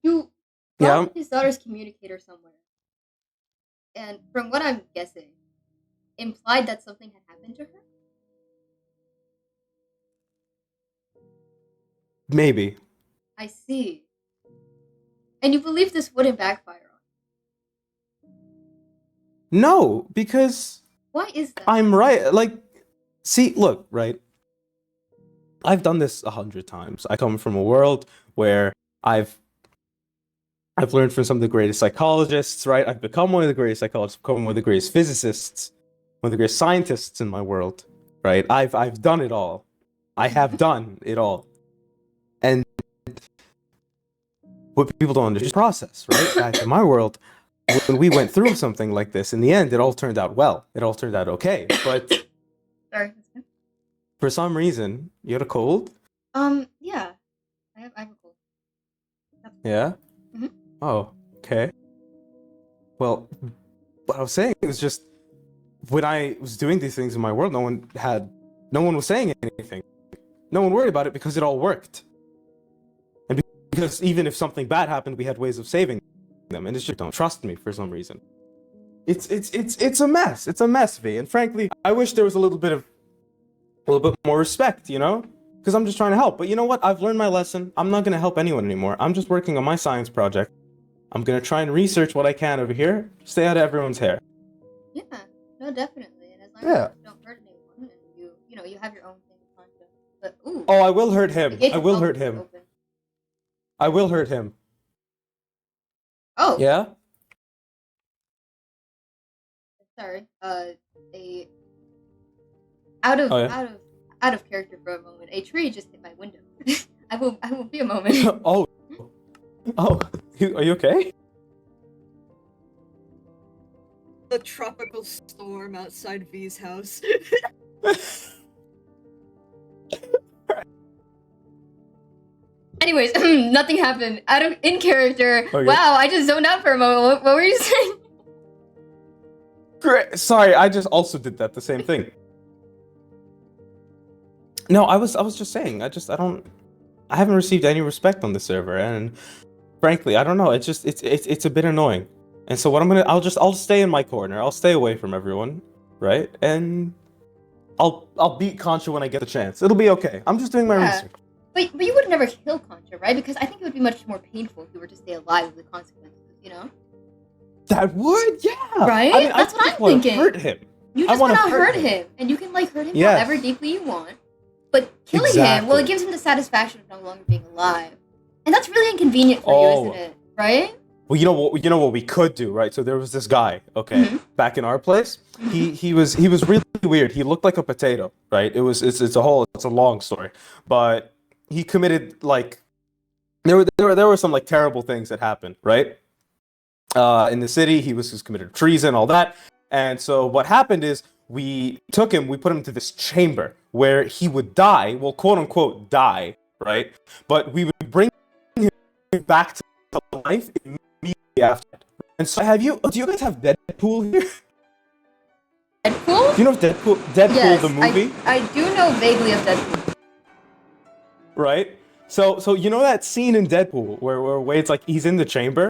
you Yeah. dropped his daughter's communicator somewhere, and from what I'm guessing, implied that something had happened to her? Maybe. I see. And you believe this wouldn't backfire on? No, because Why is that? I'm right. Like, see, look, right? I've done this 100 times. I come from a world where I've learned from some of the greatest psychologists, right? I've become one of the greatest psychologists, become one of the greatest physicists, one of the greatest scientists in my world, right? I've done it all. I have done it all. And what people don't understand is the process, right? Back in my world, when we went through something like this, in the end, it all turned out well. It all turned out okay. But Sorry. for some reason, you had a cold? Yeah. I have a cold. Yeah? Mhm. Oh, okay. Well, what I was saying was just when I was doing these things in my world, no one was saying anything. No one worried about it because it all worked. And because even if something bad happened, we had ways of saving them. And it's just don't trust me for some reason. It's a mess. It's a mess, V. And frankly, I wish there was a little bit more respect, you know? Because I'm just trying to help. But you know what? I've learned my lesson. I'm not going to help anyone anymore. I'm just working on my science project. I'm going to try and research what I can over here. Stay out of everyone's hair. Yeah, no, definitely. And as long Yeah. as you don't hurt anyone, and you have your own thing to contact. But ooh, Oh, I will hurt him. the gates I of will hell hurt are him. open. I will hurt him. Oh, Yeah? sorry. A out of Oh, yeah? out of character for a moment. A tree just hit my window. I will be a moment. Oh. Oh. Are you okay? The tropical storm outside V's house. Anyways, nothing happened. In character. Okay. Wow, I just zoned out for a moment. What were you saying? Great. Sorry, I just also did that, the same thing. No, I was just saying, I haven't received any respect on the server, and frankly, I don't know, it's a bit annoying. And so what I'll stay in my corner, I'll stay away from everyone, right? And I'll beat Concha when I get the chance. It'll be okay. I'm just doing my Yeah. research. But you would never kill Concha, right? Because I think it would be much more painful if you were to stay alive with the consequences, you know? That would, yeah. Right? I mean, That's what just I'm wanna thinking. hurt him. You I just wanna want to hurt hurt him, and you can hurt him Yes. however deeply you want. But killing him, well, Exactly. it gives him the satisfaction of no longer being alive, and that's really inconvenient for you, isn't it? Right? Well, you know what we could do, right? So there was this guy, okay, Mhm. back in our place. He was really weird. He looked like a potato, right? It's a long story, but he committed like there were some like terrible things that happened, right? In the city, he was committed treason, all that. And so what happened is we put him into this chamber where he would die, well, quote unquote die, right? But we would bring him back to life immediately after. And so do you guys have Deadpool here? Deadpool? Do you know Deadpool Yes, the movie? I do know vaguely of Deadpool. Right? So you know that scene in Deadpool where Wade's like he's in the chamber,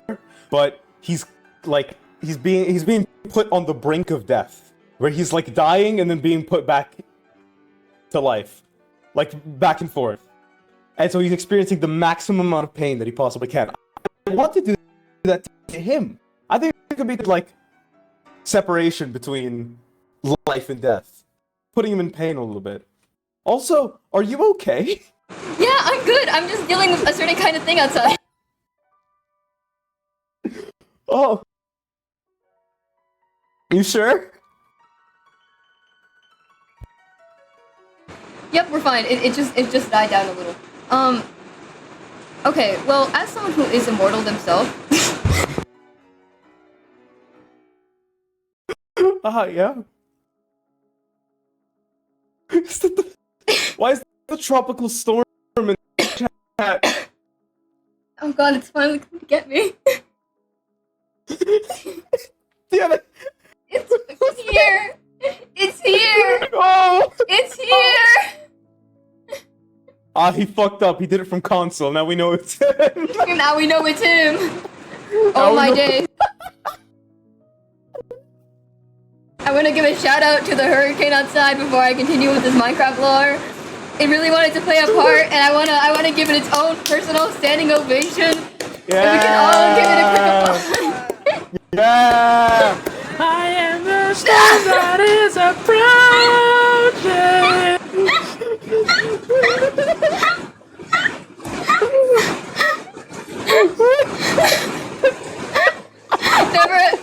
but he's being put on the brink of death, where he's like dying and then being put back to life, like back and forth, and so he's experiencing the maximum amount of pain that he possibly can. I want to do that to him. I think it could be like separation between life and death, putting him in pain a little bit. Also, are you okay? Yeah, I'm good. I'm just dealing with a certain kind of thing outside. Oh. You sure? Yep, we're fine. It just died down a little. Okay, well, as someone who is immortal themselves, Yeah. Why is the tropical storm in the chat? oh god, it's finally coming to get me. Damn it! It's here! It's here! Oh! It's here! Ah, he fucked up. He did it from console. Now we know it's him. Now we know it's him! Now Oh we my know- days. I want to give a shout out to the hurricane outside before I continue with this Minecraft lore. It really wanted to play a part, and I wanna give it its own personal standing ovation. And we can all give it a quick applause. Yeah! I am the storm that is approaching.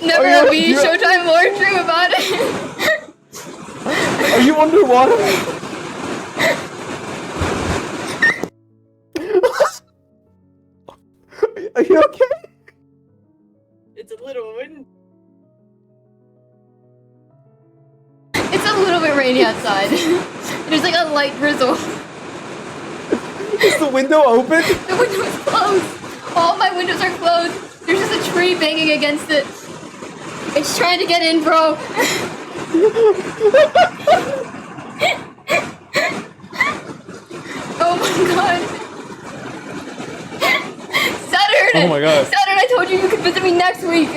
Never Oh, a B Showtime lore stream about it. Are you underwater? Are you okay? It's a little wind. It's a little bit rainy outside. There's like a light drizzle. Is the window open? The window's closed. All my windows are closed. There's just a tree banging against it. It's trying to get in, bro. Oh my god. Saturn! Oh my god. Saturn, I told you you could visit me next week.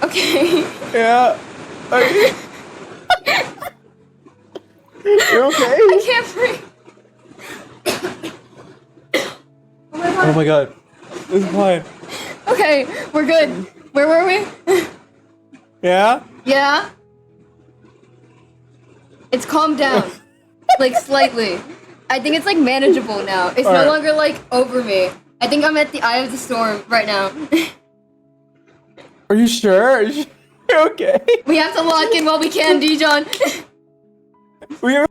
Okay. Yeah. Are you? You okay? I can't breathe. Oh my god. It's fine. Okay, we're good. Where were we? Yeah? Yeah? It's calmed down. Like, slightly. I think it's, like, manageable now. It's no Alright. longer, like, over me. I think I'm at the eye of the storm right now. Are you sure? Are you okay? We have to lock in while we can, Dijon. We are.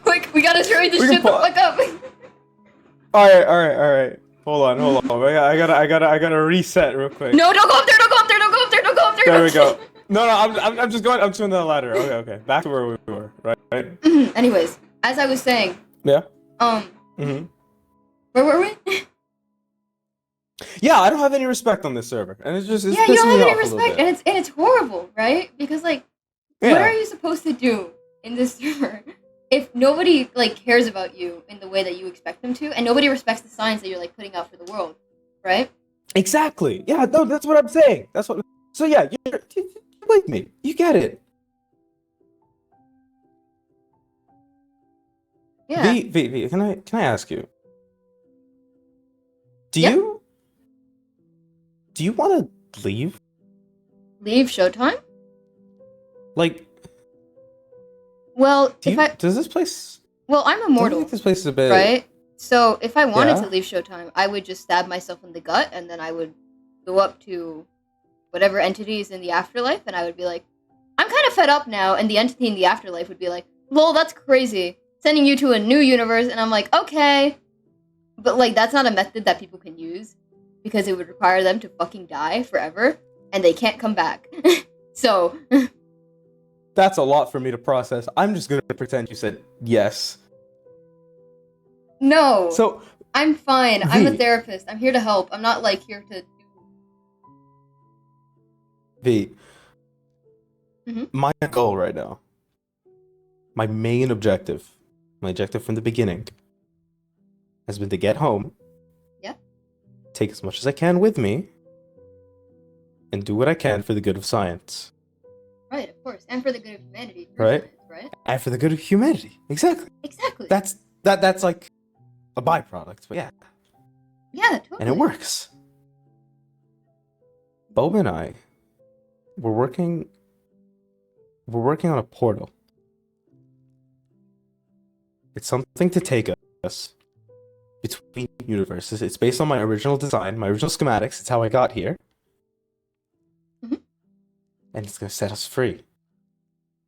Quick, we gotta hurry this We can shit the pa- fuck up. Alright. Hold on. I gotta reset real quick. No, don't go up there, don't go up there, don't go up there, don't go up there. There we go. No, I'm just going. I'm doing the ladder. Okay. Back to where we were. Right. Anyways, as I was saying, Yeah. where were we? Yeah, I don't have any respect on this server, and it's Yeah, you pissing don't me have off any a little respect, bit. and it's horrible, right? Because like, Yeah. what are you supposed to do in this server if nobody like cares about you in the way that you expect them to, and nobody respects the signs that you're like putting out for the world, right? Exactly. Yeah. No, that's what I'm saying. That's what. So yeah, you're like me. You get it. Yeah. V. Can I ask you? Do Yeah. you want to leave? Leave Showtime? Like, Well, does this place? well, I'm I immortal, think this place is a bit. right? So if I wanted Yeah. to leave Showtime, I would just stab myself in the gut, and then I would go up to whatever entity is in the afterlife, and I would be like, I'm kind of fed up now, and the entity in the afterlife would be like, lol, that's crazy. Sending you to a new universe, and I'm like, okay. But, like, that's not a method that people can use, because it would require them to fucking die forever, and they can't come back. So, That's a lot for me to process. I'm just gonna pretend you said yes. no. So I'm fine. I'm a V. therapist. I'm here to help. I'm not, like, here to do... V, Mhm. my goal right now, my main objective, my objective from the beginning, has been to get home. Yeah. Take as much as I can with me, and do what I can for the good of science. Right, of course. And for the good of humanity. Right. Right? And for the good of humanity. Exactly. Exactly. That's like a byproduct, but yeah. Yeah, totally. And it works. Bob and I, we're working on a portal. It's something to take us between universes. It's based on my original design, my original schematics. It's how I got here. Mhm. and it's gonna set us free.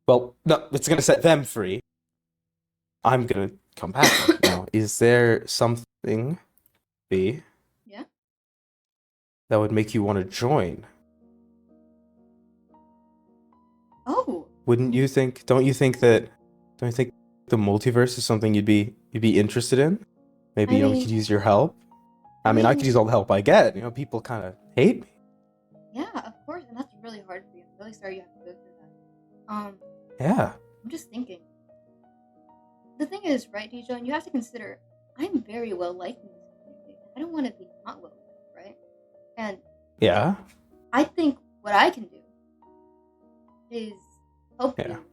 Well, no, it's gonna set them free. I'm gonna come back. Now, is there something, B, Yeah. that would make you want to join? Oh. Wouldn't you think? Don't you think the multiverse is something you'd be interested in? Maybe I we mean- could use your help. I mean, I could use all the help I get. People kind of hate me. Yeah, of course, and that's really hard for you. I'm really sorry you have to go through that. Yeah. I'm just thinking. The thing is, right, Dijon, you have to consider I'm very well liked in this community. I don't want to be not well liked, right? And Yeah. I think what I can do is help Yeah. you,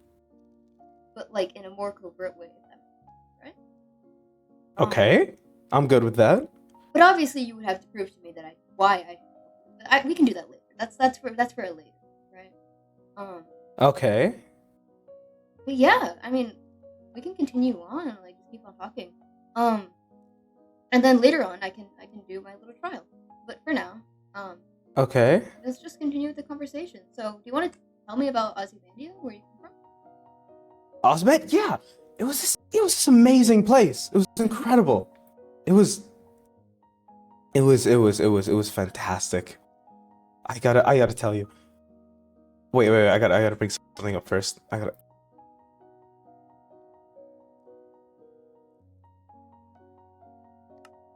but like in a more covert way, if that makes sense, right? Okay. I'm good with that. But obviously, you would have to prove to me that why I should help you. But we can do that later. That's for a later, right? Okay. But yeah, I mean, we can continue on and like just keep on talking. And then later on, I can do my little trial. But for now, Okay. let's just continue with the conversation. So, do you want to tell me about Ozymandia, where you come from? Osmet? Yeah. It was this amazing place. It was incredible. It was fantastic. I gotta tell you. Wait, I gotta bring something up first.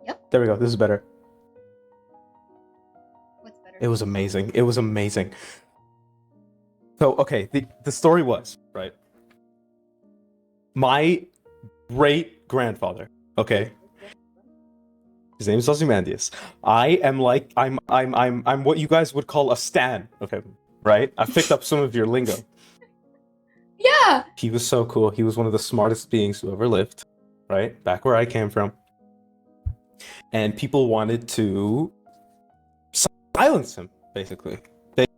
Yep. There we go. This is better. What's better? It was amazing. It was amazing. So, okay, the story was, right? My great grandfather, okay? His name is Ozymandias. I'm what you guys would call a stan, okay? Right? I picked up some of your lingo. Yeah. He was so cool. He was one of the smartest beings who ever lived, right? Back where I came from. And people wanted to silence him, basically.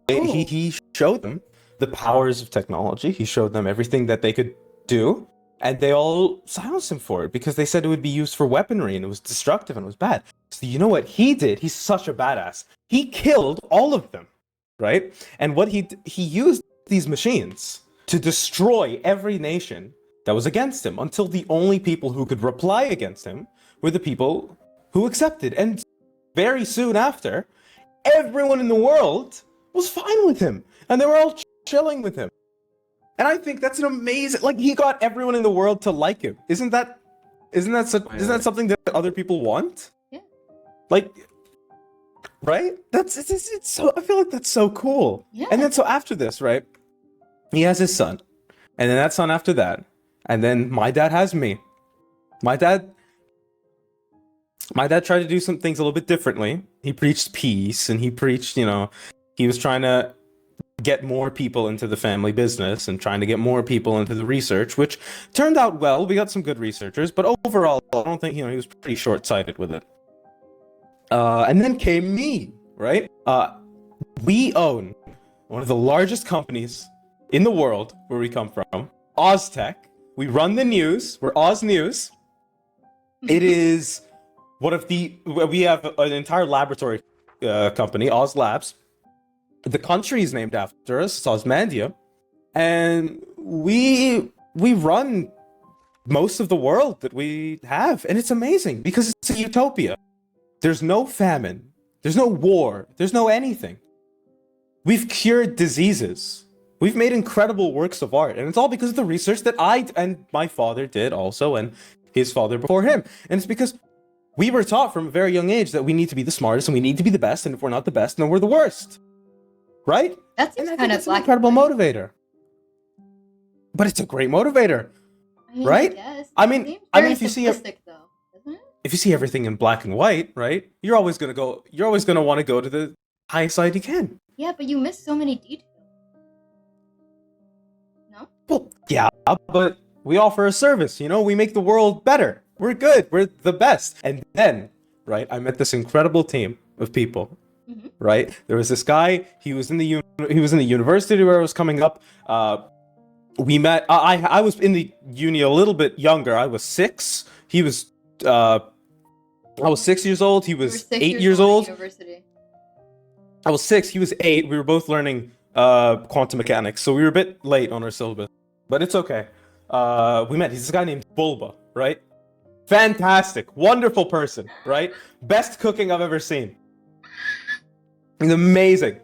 He showed them the powers of technology. He showed them everything that they could do. And they all silenced him for it because they said it would be used for weaponry and it was destructive and it was bad. So you know what he did? He's such a badass. He killed all of them, right? And what he used these machines to destroy every nation that was against him until the only people who could reply against him were the people who accepted. And very soon after, everyone in the world was fine with him and they were all chilling with him. And I think that's an amazing, like, he got everyone in the world to like him. Isn't that something that other people want? Yeah. Like, right? It's so, I feel like that's so cool. Yeah. And then so after this, right? He has his son. And then that son after that. And then my dad has me. My dad tried to do some things a little bit differently. He preached peace and he preached, he was trying to get more people into the family business and trying to get more people into the research, which turned out well. We got some good researchers, but overall, I don't think, he was pretty short-sighted with it. And then came me, right? We own one of the largest companies in the world where we come from, OzTech. We run the news. We're Oz News. It is we have an entire laboratory company, Oz Labs. The country is named after us, it's Osmandia, and we run most of the world that we have, and it's amazing because it's a utopia. There's no famine, there's no war, there's no anything. We've cured diseases. We've made incredible works of art, and it's all because of the research that I and my father did also, and his father before him. And it's because we were taught from a very young age that we need to be the smartest and we need to be the best, and if we're not the best, then we're the worst. Right? That And seems I think kind of it's an black. incredible motivator. But it's a great motivator, I mean, right? I guess. I It mean- seems I mean, very if you see simplistic, though, doesn't it? if you see everything in black and white, right? You're always gonna want to go to the highest side you can. Yeah, but you miss so many details. No? Well, yeah, but we offer a service, we make the world better. We're good. We're the best. And then, right, I met this incredible team of people. Mm-hmm. Right? There was this guy, he was in the university where I was coming up. We met, I was in the uni a little bit younger. I was 6. He was I was 6 years old. He You were was 6 8 years old. at university. I was 6. He was 8. We were both learning quantum mechanics, so we were a bit late on our syllabus, but it's okay. We met. He's this guy named Bulba, right? Fantastic, wonderful person, right? Best cooking I've ever seen. He's amazing,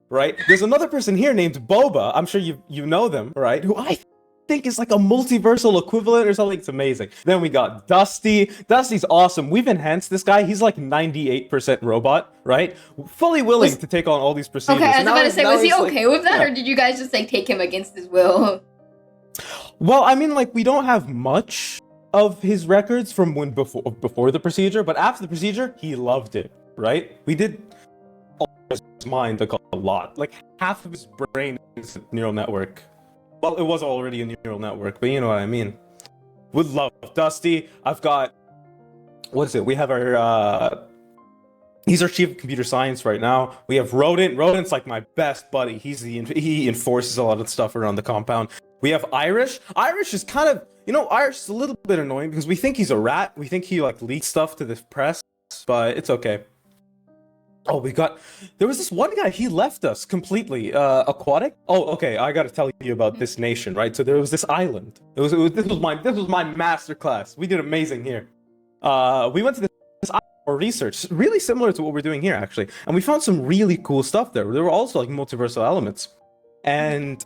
right? There's another person here named Boba. I'm sure you know them, right? Who I think is like a multiversal equivalent or something. It's amazing. Then we got Dusty. Dusty's awesome. We've enhanced this guy. He's like 98% robot, right? Fully willing to take on all these procedures. Okay, I was And about to say, was he he's okay with that, yeah. or did you guys just like take him against his will? Well, I mean, like, we don't have much of his records from when before the procedure, but after the procedure, he loved it, right? We did alter his mind like a lot. Like, half of his brain is a neural network. Well, it was already a neural network, but you know what I mean. Would love Dusty. I've got, what is it? We have our, he's our chief of computer science right now. We have Rodent. Rodent's like my best buddy. He enforces a lot of stuff around the compound. We have Irish. Irish is kind of, you know, Irish is a little bit annoying because we think he's a rat. We think he like leaks stuff to the press, but it's okay. Oh, there was this one guy, he left us completely. Aquatic? Oh, okay, I gotta tell you about this nation, right? So there was this island. This was my master class. We did amazing here. We went to this island for research, really similar to what we're doing here, actually. And we found some really cool stuff there. There were also like multiversal elements. And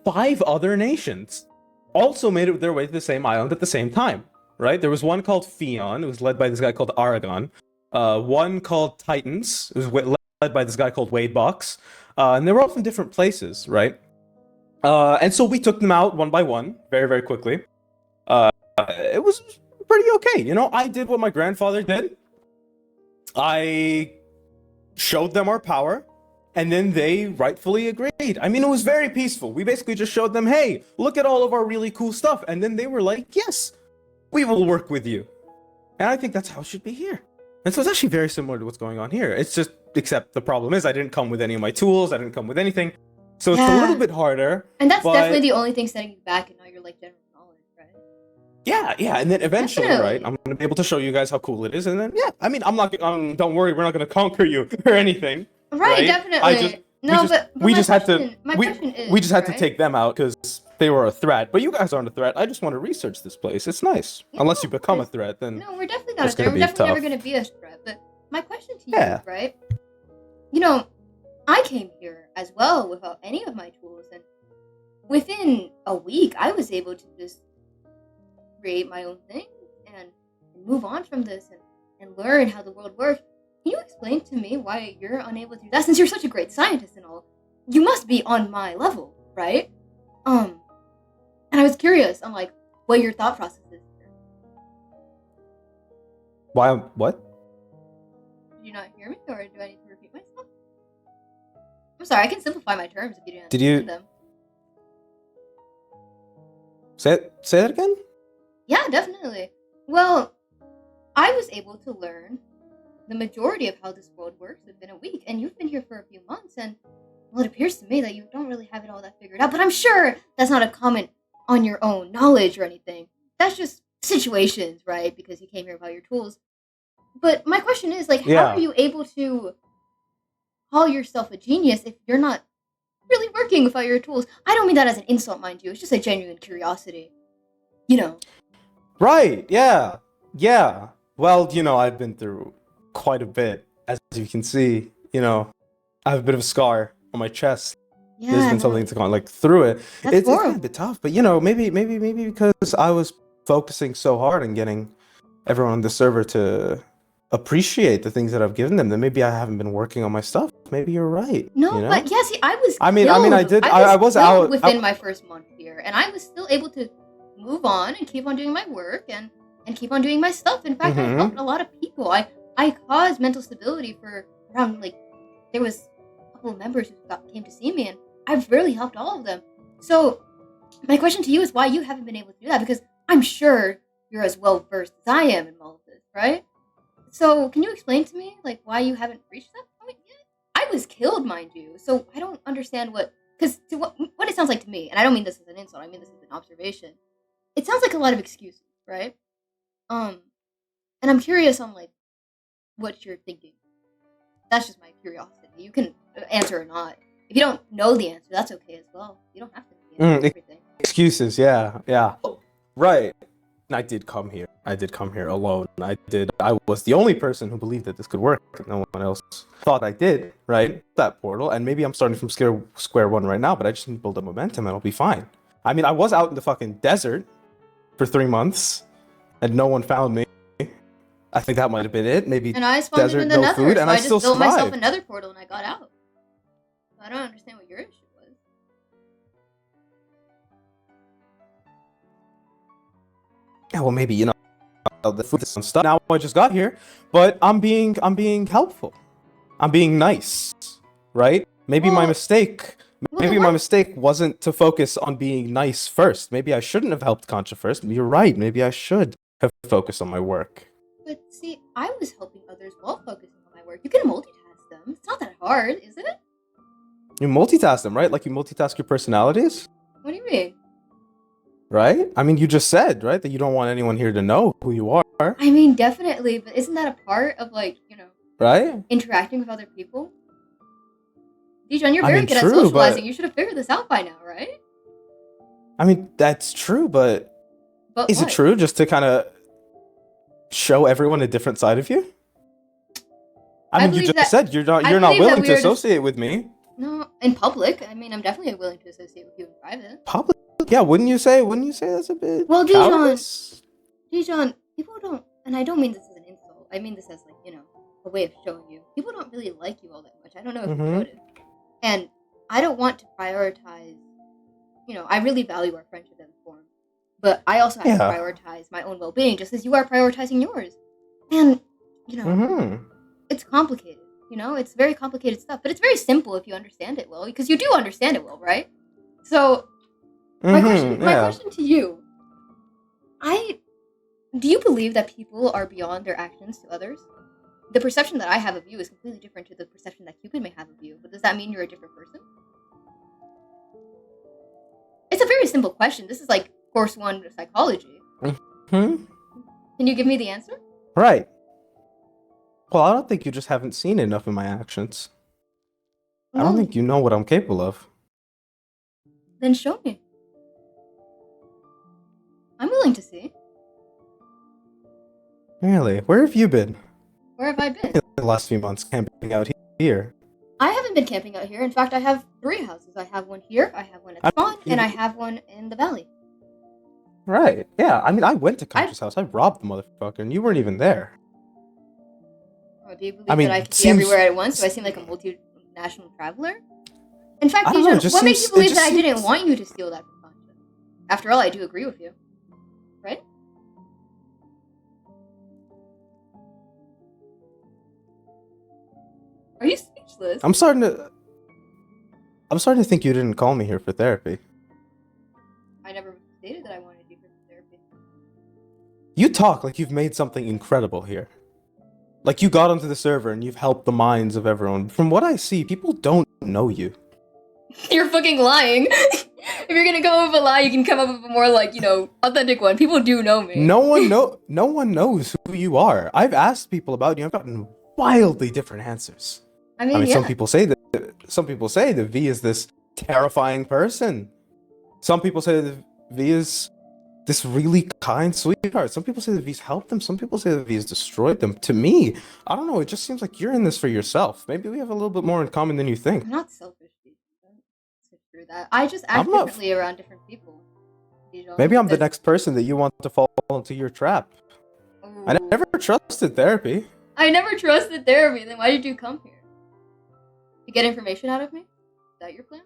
5 other nations also made it their way to the same island at the same time, right? There was one called Fion. It was led by this guy called Aragon. One called Titans. It was led by this guy called Wade Box. And they were all from different places, right? And so we took them out one by one, very, very quickly. It was pretty okay. You know, I did what my grandfather did. I showed them our power. And then they rightfully agreed. I mean, it was very peaceful. We basically just showed them, hey, look at all of our really cool stuff. And then they were like, yes, we will work with you. And I think that's how it should be here. And so it's actually very similar to what's going on here. It's just, except the problem is I didn't come with any of my tools. I didn't come with anything. So it's a little bit harder. And that's definitely the only thing setting you back and not your like general knowledge, right? Yeah. And then eventually, right, I'm going to be able to show you guys how cool it is. And then, yeah, I mean, don't worry, we're not going to conquer you or anything. Right, definitely. We just had to right? take them out because they were a threat. But you guys aren't a threat. I just want to research this place. It's nice. Yeah, unless you become a threat, then no, we're definitely not a it's threat. gonna We're be definitely never tough. going to be a threat. But my question to you is, right? You know, I came here as well without any of my tools, and within a week, I was able to just create my own thing and move on from this and learn how the world works. Can you explain to me why you're unable to do that? Since you're such a great scientist and all, you must be on my level, right? And I was curious on like what your thought process is here. Why? What? Did you not hear me, or do I need to repeat myself? I'm sorry, I can simplify my terms if you didn't understand them. Say that again? Yeah, definitely. Well, I was able to learn the majority of how this world works within a week, and you've been here for a few months, and well, it appears to me that you don't really have it all that figured out, but I'm sure that's not a comment on your own knowledge or anything. That's just situations, right? Because you came here without your tools. But my question is, like, how are you able to call yourself a genius if you're not really working without your tools? I don't mean that as an insult, mind you. It's just a genuine curiosity. You know. Right, yeah. Well, you know, I've been through quite a bit, as you can see. You know, I have a bit of a scar on my chest. Yeah, There's been something to go like through it. It's horrible. a bit tough, but you know, maybe because I was focusing so hard on getting everyone on the server to appreciate the things that I've given them, then maybe I haven't been working on my stuff. Maybe you're right. No, you know? but yeah, see, I was. I mean, I did. I was killed out within my first month here, and I was still able to move on and keep on doing my work and keep on doing my stuff. In fact, I helped a lot of people. I caused mental stability for around like there was a couple of members who came to see me, and I've really helped all of them. So my question to you is why you haven't been able to do that, because I'm sure you're as well versed as I am in all of this, right? So can you explain to me like why you haven't reached that point yet? I was killed, mind you, so I don't understand what it sounds like to me, and I don't mean this as an insult, I mean this as an observation. It sounds like a lot of excuses, right? And I'm curious on like what you're thinking. That's just my curiosity. You can answer or not. If you don't know the answer, that's okay as well. You don't have to know the answer to everything. Excuses, yeah. Right. I did come here. I did come here alone. I was the only person who believed that this could work. No one else thought I did, right? That portal. And maybe I'm starting from square one right now, but I just need to build up momentum and I'll be fine. I mean, I was out in the fucking desert for 3 months and no one found me. I think that might have been it. Maybe And I spawned desert, in the no nether, food, so and I I just still built myself survived. another portal and I got out. I don't understand what your issue was. Yeah, well, maybe, you know, the food and stuff. Now I just got here, but I'm being helpful. I'm being nice, right? Maybe my Well, mistake. Well, Maybe then my what? mistake wasn't to focus on being nice first. Maybe I shouldn't have helped Concha first. You're right. Maybe I should have focused on my work. But see, I was helping others while focusing on my work. You can multitask them. It's not that hard, is it? You multitask them, right? Like you multitask your personalities, What do you mean? right? I mean, you just said, right, that you don't want anyone here to know who you are, I mean, definitely, but isn't that a part of, like, right? interacting with other people? Dijon, you're I very mean, good at true, socializing. but- You should have figured this out by now, right? I mean, that's true, but But is it what? true just to kind of show everyone a different side of you? I I mean, you believe just that- said you're not I believe that willing we to are just- associate with me. No, in public. I mean, I'm definitely willing to associate with you in private. Public, yeah. Wouldn't you say that's a bit Well, Dijon- cowardice? Dijon, people don't, and I don't mean this as an insult. I mean this as, like, a way of showing you. People don't really like you all that much. I don't know if you Mhm. noticed. And I don't want to prioritize, I really value our friendship as a form. But I also have to Yeah. prioritize my own well-being, just as you are prioritizing yours. And, Mm-hmm. it's complicated. It's very complicated stuff. But it's very simple if you understand it well, because you do understand it well, right? So, my question to you, do you believe that people are beyond their actions to others? The perception that I have of you is completely different to the perception that Cupid may have of you, but does that mean you're a different person? It's a very simple question. This is like course 1 of psychology. Hmm. Can you give me the answer? Right. Well, I don't think you just haven't seen enough of my actions. I don't No. think you know what I'm capable of. Then show me. I'm willing to see. Really? Where have you been Where have I been? in the last few months camping out here? I haven't been camping out here. In fact, I have 3 houses. I have one here, I have one at spawn, and I have one in the valley. Right. Yeah. I mean, I went to Concha's house. I robbed the motherfucker, and you weren't even there. Oh, do you believe I mean, that I can be seems- everywhere at once? Do I seem like a multinational traveler? In fact, I don't know, Dijon, it just what makes seems- you believe it that just I didn't seems- want you to steal that from Concha? After all, I do agree with you. Right? Are you speechless? I'm starting to think you didn't call me here for therapy. I never stated that I wanted you for therapy. You talk like you've made something incredible here. Like you got onto the server and you've helped the minds of everyone. From what I see, people don't know you. You're fucking lying. If you're gonna come up with a lie, you can come up with a more, like, authentic one. People do know me. No one knows who you are. I've asked people about you. I've gotten wildly different answers. I mean, I mean, yeah. some people say that V is this terrifying person. Some people say that V is this really kind sweetheart. Some people say that V's helped them. Some people say that V has destroyed them. To me, I don't know. It just seems like you're in this for yourself. Maybe we have a little bit more in common than you think. I'm not selfish, Dijon. Don't switch through that. I just act I'm not- differently around different people. Dijon, Maybe I'm the because- next person that you want to fall into your trap. I Ooh. never trusted therapy. I never trusted therapy. Then why did you come here? To get information out of me? Is that your plan?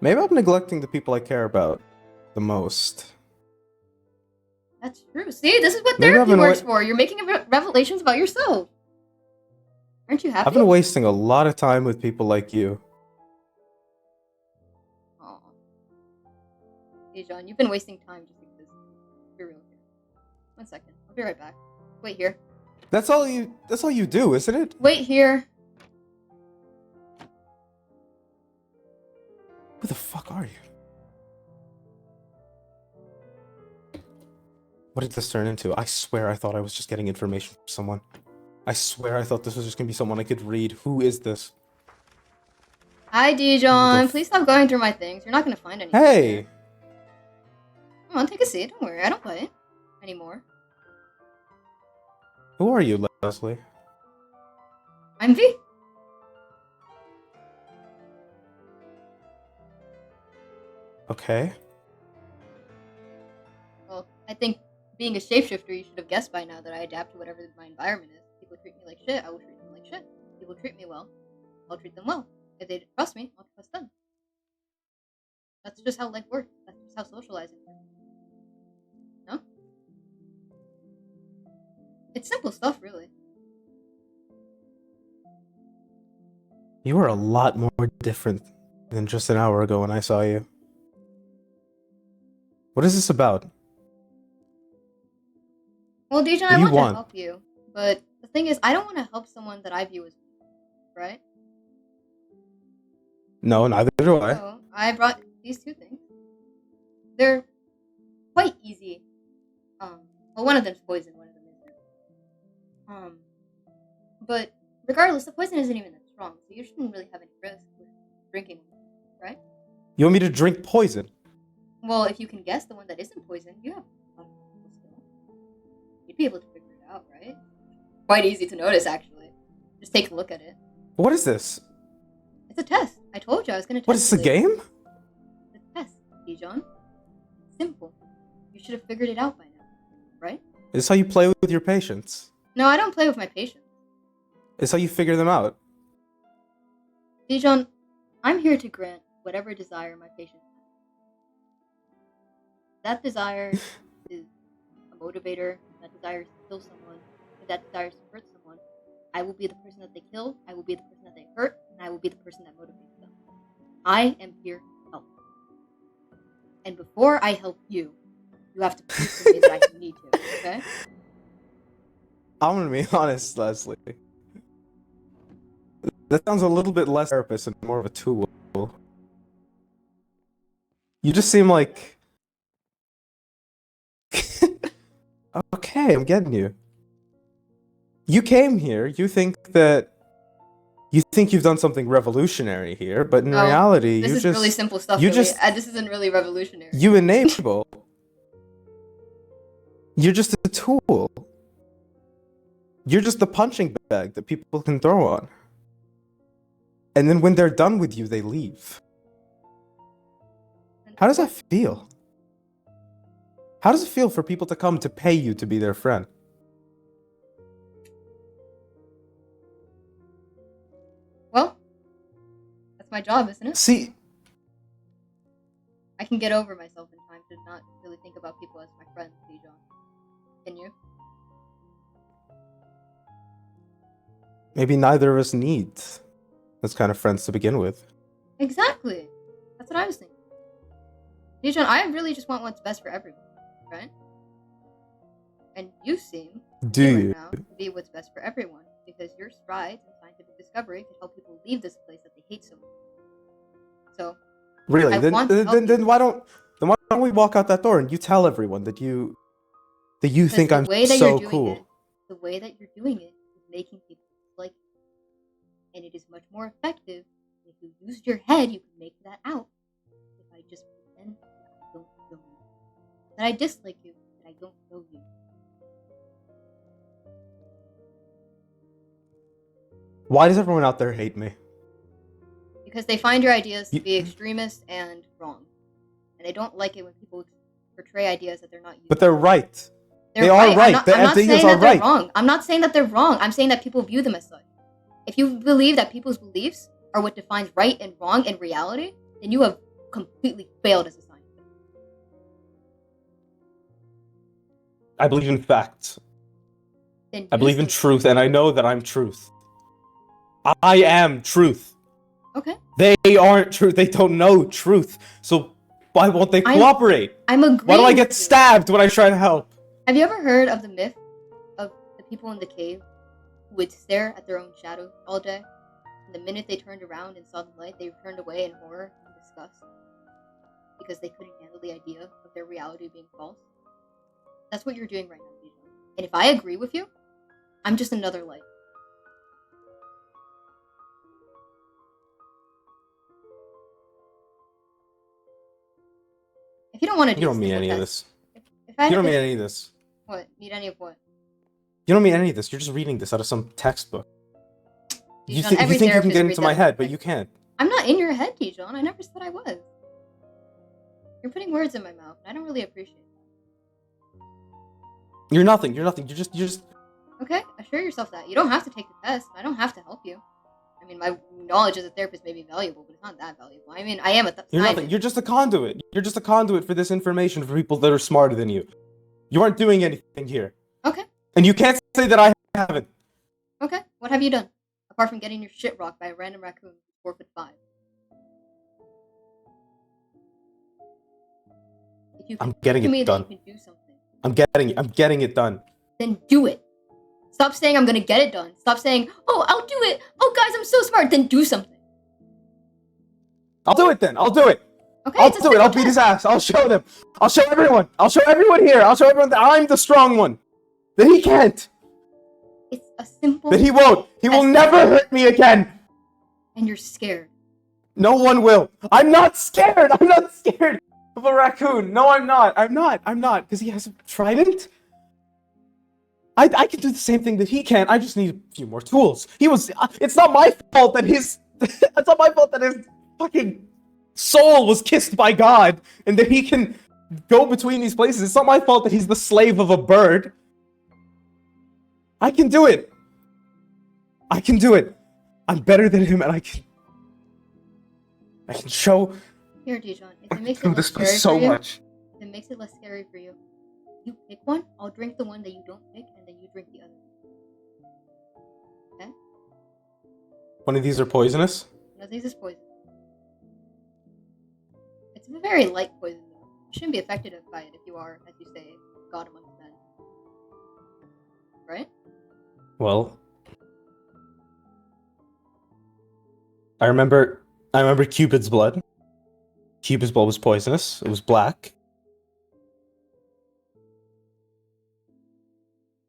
Maybe I'm neglecting the people I care about the most. That's true. See, this is what Maybe I've therapy been works for. You're making revelations about yourself. Aren't you happy? I've been wasting a lot of time with people like you. Aw. Dijon, you've been wasting time just because. Be real here. 1 second. I'll be right back. Wait here. That's all you do, isn't it? Wait here. Who the fuck are you? What did this turn into? I swear I thought I was just getting information from someone. I swear I thought this was just gonna be someone I could read. Who is this? Hi, Dijon. Please stop going through my things. You're not gonna find anything. Hey! Here. Come on, take a seat. Don't worry, I don't play anymore. Who are you, Leslie? I'm V. Okay. Well, I think being a shapeshifter, you should have guessed by now that I adapt to whatever my environment is. People treat me like shit, I will treat them like shit. People treat me well, I'll treat them well. If they trust me, I'll trust them. That's just how life works. That's just how socializing works. No? It's simple stuff, really. You were a lot more different than just an hour ago when I saw you. What is this about? Well, Dijon, What I do you want to want? help you, but the thing is, I don't want to help someone that I view as weak, right? No, neither do I. So, I brought these two things. They're quite easy. Well, one of them's poison, one of them isn't. But regardless, the poison isn't even that strong, so you shouldn't really have any risk with drinking, right? You want me to drink poison? Well, if you can guess the one that isn't poison, you have a lot of skill. You'd be able to figure it out, right? Quite easy to notice, actually. Just take a look at it. What is this? It's a test. I told you I was going to test What is this, a you later. game? It's a test, Dijon. Simple. You should have figured it out by now, right? Is this how you play with your patients? No, I don't play with my patients. Is how you figure them out? Dijon, I'm here to grant whatever desire my patients have. That desire is a motivator. That desire is to kill someone. If that desire is to hurt someone, I will be the person that they kill, I will be the person that they hurt, and I will be the person that motivates them. I am here to help. And before I help you, you have to prove to me that I need to, okay? I'm gonna be honest, Leslie. That sounds a little bit less therapist and more of a tool. You just seem like... Okay, I'm getting you. You came here, you think you've done something revolutionary here, but in No, reality, This you is just... really simple stuff, you really. just- This isn't really revolutionary. You enable. You're just a tool. You're just the punching bag that people can throw on. And then when they're done with you, they leave. How does that feel? How does it feel for people to come to pay you to be their friend? Well, that's my job, isn't it? See, I can get over myself in time to not really think about people as my friends, Dijon. Can you? maybe neither of us need those kind of friends to begin with. Exactly. That's what I was thinking. Dijon, I really just want what's best for everyone, right? And you seem, Do me you? right now, to be what's best for everyone, because your strides in scientific discovery could help people leave this place that they hate so much. So, Really? I want to help Then you. why don't we walk out that door and you tell everyone that you think the I'm way that so you're doing cool? it, the way that you're doing it is making people like you. And it is much more effective if you used your head, you can make that out. If I just pretend that I don't know you. That I dislike you, that I don't know you. Why does everyone out there hate me? Because they find your ideas to You- be extremist and wrong. And they don't like it when people portray ideas that they're not using. But they're right. They're they are right. The I'm not ideas saying are that they're right. wrong. I'm not saying that they're wrong. I'm saying that people view them as such. If you believe that people's beliefs are what defines right and wrong in reality, then you have completely failed as a scientist. I believe in facts. Then I use believe in those- truth, and I know that I'm truth. I am truth. Okay. They aren't truth. They don't know truth. So why won't they cooperate? I'm agreeing. Why do I get with you. stabbed when I try to help? Have you ever heard of the myth of the people in the cave who would stare at their own shadow all day? And the minute they turned around and saw the light, they turned away in horror and disgust because they couldn't handle the idea of their reality being false. That's what you're doing right now, Dijon. And if I agree with you, I'm just another light. If you don't want to do You don't this, mean take any the of test. this. If I You don't if- mean any of this. What? Need any of what? You don't mean any of this. You're just reading this out of some textbook. You Dijon, think every you can therapist get reads into my that head, but thing. you can't. I'm not in your head, Dijon. I never said I was. You're putting words in my mouth, and I don't really appreciate that. You're nothing. You're nothing. You're just. Okay, assure yourself that. You don't have to take the test. I don't have to help you. I mean, my knowledge as a therapist may be valuable, but it's not that valuable. I mean, I am a You're scientist. nothing. You're just a conduit. You're just a conduit for this information for people that are smarter than you. You aren't doing anything here. Okay, And you can't say that I haven't. okay. What have you done? Apart from getting your shit rocked by a random raccoon who's 4'5". If you I'm can getting prove to me it that done. you can do something, I'm getting it done. then do it. Stop saying I'm gonna get it done. Stop saying, oh, I'll do it. Oh, guys, I'm so smart. Then do something. I'll do it then. I'll do it. Okay, I'll it's a do it. I'll simple beat his test. ass. I'll show them. I'll show everyone. I'll show everyone here. I'll show everyone that I'm the strong one. That he can't. It's a simple That he won't. He will test. never hurt me again. And you're scared. No one will. I'm not scared. I'm not scared of a raccoon. No, I'm not. I'm not. Because he has a trident. I can do the same thing that he can. I just need a few more tools. It's not my fault that his... it's not my fault that his fucking soul was kissed by God and that he can go between these places. It's not my fault that he's the slave of a bird. I can do it. I can do it. I'm better than him and I can show... Here, Dijon, if I it makes can it do less this for scary so for you, much. if it makes it less scary for you, you pick one, I'll drink the one that you don't pick, and then you drink the other. Okay? One of these are poisonous? One of these is poison. It's a very light poison, though. You shouldn't be affected by it if you are, as you say, God amongst men. Right? Well, I remember Cupid's blood. Cupid's blood was poisonous. It was black.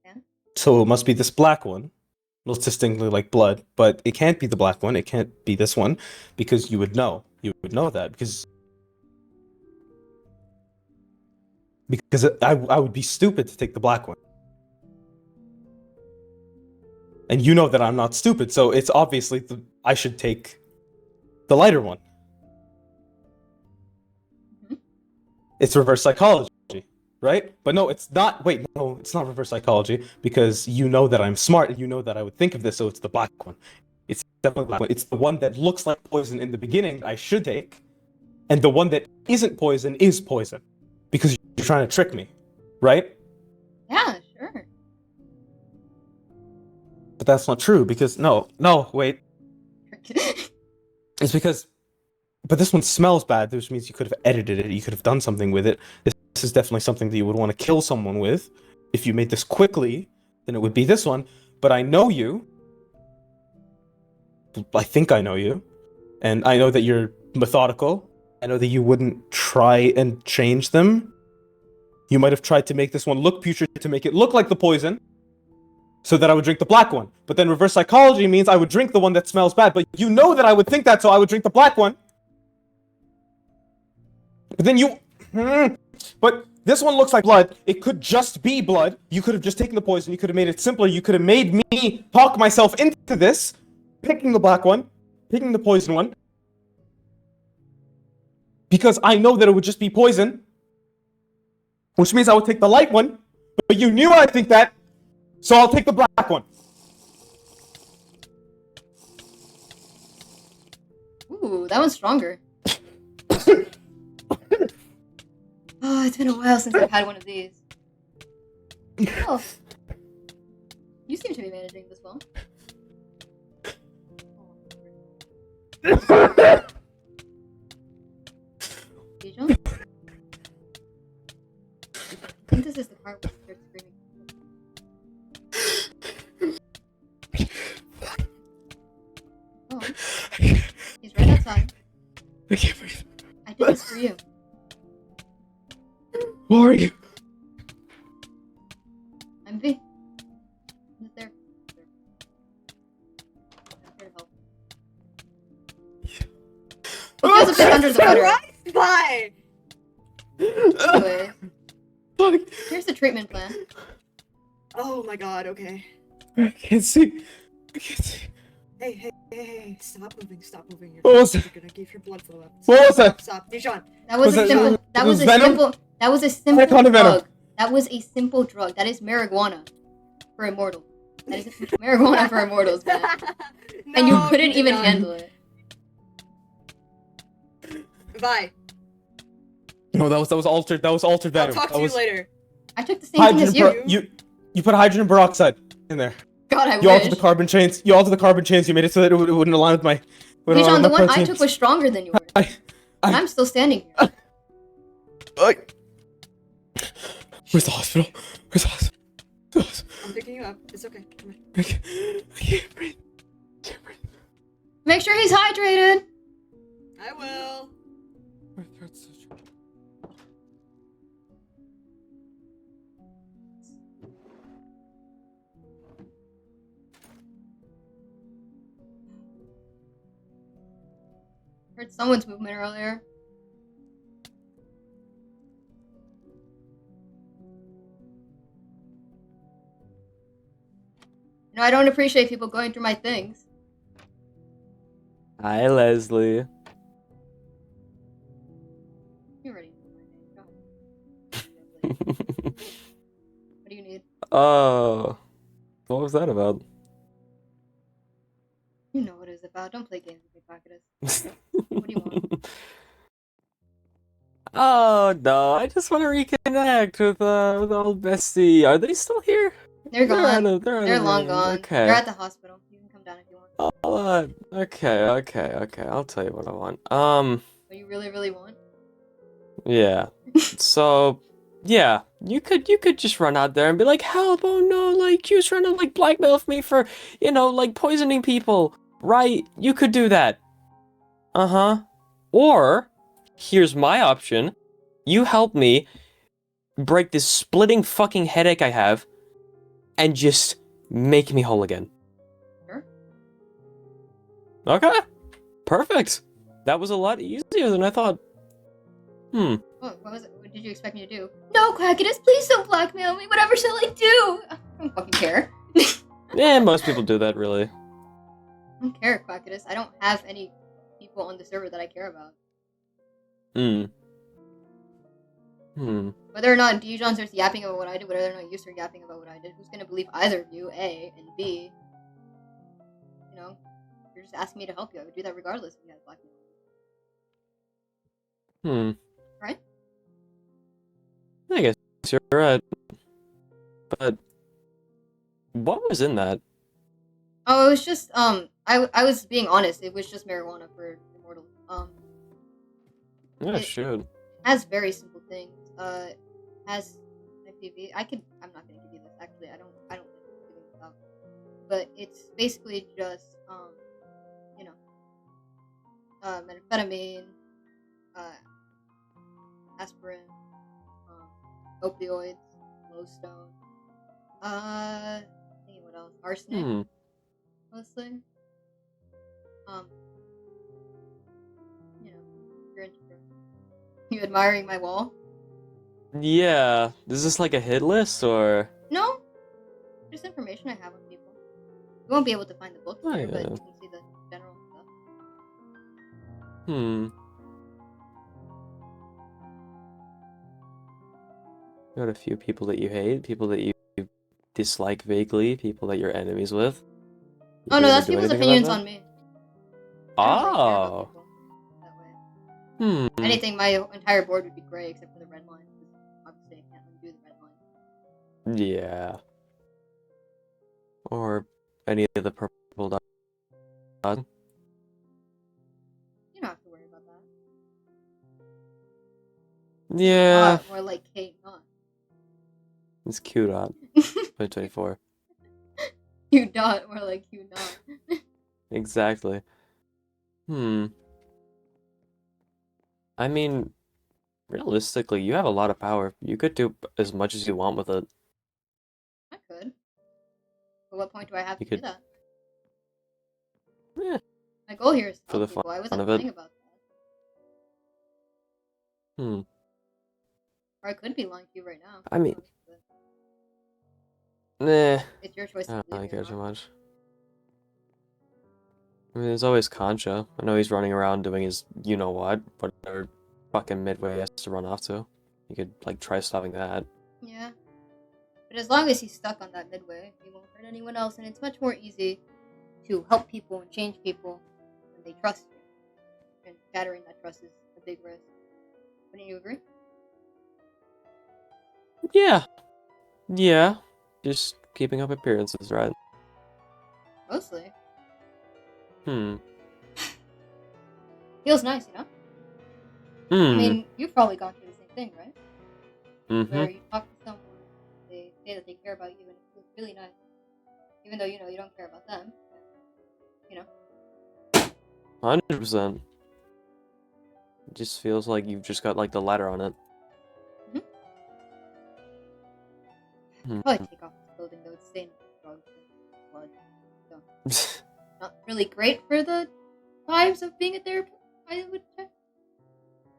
Yeah. So it must be this black one. Looks distinctly like blood, but it can't be the black one. It can't be this one because you would know. You would know that because I would be stupid to take the black one. And you know that I'm not stupid, so it's obviously I should take the lighter one. Mhm. It's reverse psychology, right? But no, it's not. Wait, no, it's not reverse psychology because you know that I'm smart and you know that I would think of this, so it's the black one. It's definitely the black one. It's the one that looks like poison in the beginning I should take, and the one that isn't poison is poison because you're trying to trick me, right? Yeah, sure. But that's not true because no, wait. It's because, but this one smells bad, which means you could have edited it, you could have done something with it. This is definitely something that you would want to kill someone with. If you made this quickly, then it would be this one. But I know you. I think I know you. And I know that you're methodical. I know that you wouldn't try and change them. You might have tried to make this one look putrid to make it look like the poison. So that I would drink the black one. But then reverse psychology means I would drink the one that smells bad. But you know that I would think that, so I would drink the black one. But then you... But this one looks like blood. It could just be blood. You could have just taken the poison. You could have made it simpler. You could have made me talk myself into this. Picking the black one. Picking the poison one. Because I know that it would just be poison. Which means I would take the light one. But you knew I'd think that. So I'll take the black one. Ooh, that one's stronger. Oh, it's been a while since I've had one of these. Oh. You seem to be managing this well. Dijon? I think this is the part where you start screaming. Oh. He's right outside. I can't breathe. I did this for you. Who are you? I'm V. I'm there. I'm here to help. He feels a bit under the weather. Bye. Anyways, Fuck. here's the treatment plan. Oh my god, okay. I can't see. I can't see. Hey, stop moving, You're What was you're that? gonna give your blood flow up. What was that? Stop, Dijon. That was Was a that- simple. That was was a venom? simple. That was a simple Anaconda venom. drug. That was a simple drug. That is marijuana for immortals. That is marijuana for immortals, man. And you No, couldn't did even not. handle it. Bye. No, that was altered. That was altered I'll venom. talk That to was you later. I took the same thing as hydrogen. you. You put hydrogen peroxide in there. God, I You wish. altered the carbon chains. You altered the carbon chains. You made it so that it wouldn't align with my. wouldn't Dijon, align the with my one I proteins. took was stronger than yours. And I'm still standing here. Where's the hospital? Where's the hospital? I'm picking you up. It's okay. Come here. I can't breathe. I can't breathe. Make sure he's hydrated. I will. My throat's so dry. Heard someone's movement earlier. You know, I don't appreciate people going through my things. Hi, Leslie. You already know my name. Go ahead. What do you need? Oh, what was that about? You know what it's about. Don't play games with me, Crocodus. What do you want? Oh no, I just want to reconnect with old bestie. Are they still here? They're gone. They're They're long gone. Okay. They're at the hospital. You can come down if you want. Okay. I'll tell you what I want. What you really, really want? Yeah. So, yeah, you could just run out there and be like, help! Oh no! Like you was trying to like blackmail me for, like poisoning people, right? You could do that. Uh-huh. Or, here's my option. You help me break this splitting fucking headache I have, and just make me whole again. Sure. Okay. Perfect. That was a lot easier than I thought. What was it? What did you expect me to do? No, Crocodus, please don't blackmail me. Whatever shall I do? I don't fucking care. Yeah, most people do that, really. I don't care, Crocodus. I don't have any people on the server that I care about. Whether or not Dijon starts yapping about what I did, whether or not you start yapping about what I did, who's gonna believe either of you, A, and B, you're just asking me to help you. I would do that regardless if you had blackmail. Right? I guess you're right. But what was in that? Oh, it was just, I was being honest. It was just marijuana for immortals. Yeah, It- shoot. Has very simple things. Has FPV. I'm not gonna give you this. Actually, I don't like giving this out. But it's basically just methamphetamine, aspirin, opioids, glowstone. Thinking what else? Arsenic, mostly. You're into you admiring my wall? Yeah. Is this like a hit list or? No, just information I have on people. You won't be able to find the book Oh, here, but yeah. you can see the general stuff. You got a few people that you hate, people that you dislike vaguely, people that you're enemies with. You Oh no, gonna that's do people's anything about opinions that? on me. I don't really care about Oh. people that way. Anything, my entire board would be gray except for the red line. Because obviously, I can't undo the red line. Yeah. Or any of the purple dots. You don't have to worry about that. Yeah. More like Kate, not. It's Q dot 2024. You dot, more like you not. Exactly. I mean, realistically, you have a lot of power. You could do as much as you want with it. I could. But what point do I have You to do could- that? Yeah. My goal here is to For help the people. I fun wasn't of it. lying about that. Or I could be lying to you right now. I mean, but nah, it's your choice I to don't believe really me or care too not. much. I mean, there's always Concha. I know he's running around doing his you know what, whatever fucking midway he has to run off to. You could like try stopping that. Yeah. But as long as he's stuck on that midway, he won't hurt anyone else, and it's much more easy to help people and change people when they trust you. And shattering that trust is a big risk. Wouldn't you agree? Yeah, yeah. Just keeping up appearances, right? Mostly. Hmm. Feels nice, you know? I Hmm. mean, you've probably gone through the same thing, right? Mm-hmm. Where you talk to someone, they say that they care about you, and it feels really nice. Even though you know you don't care about them. You know? 100%. It just feels like you've just got like the letter on it. Hmm. Probably take off his clothing, though. It's stained with drugs and blood. So, not really great for the vibes of being a therapist, I would say.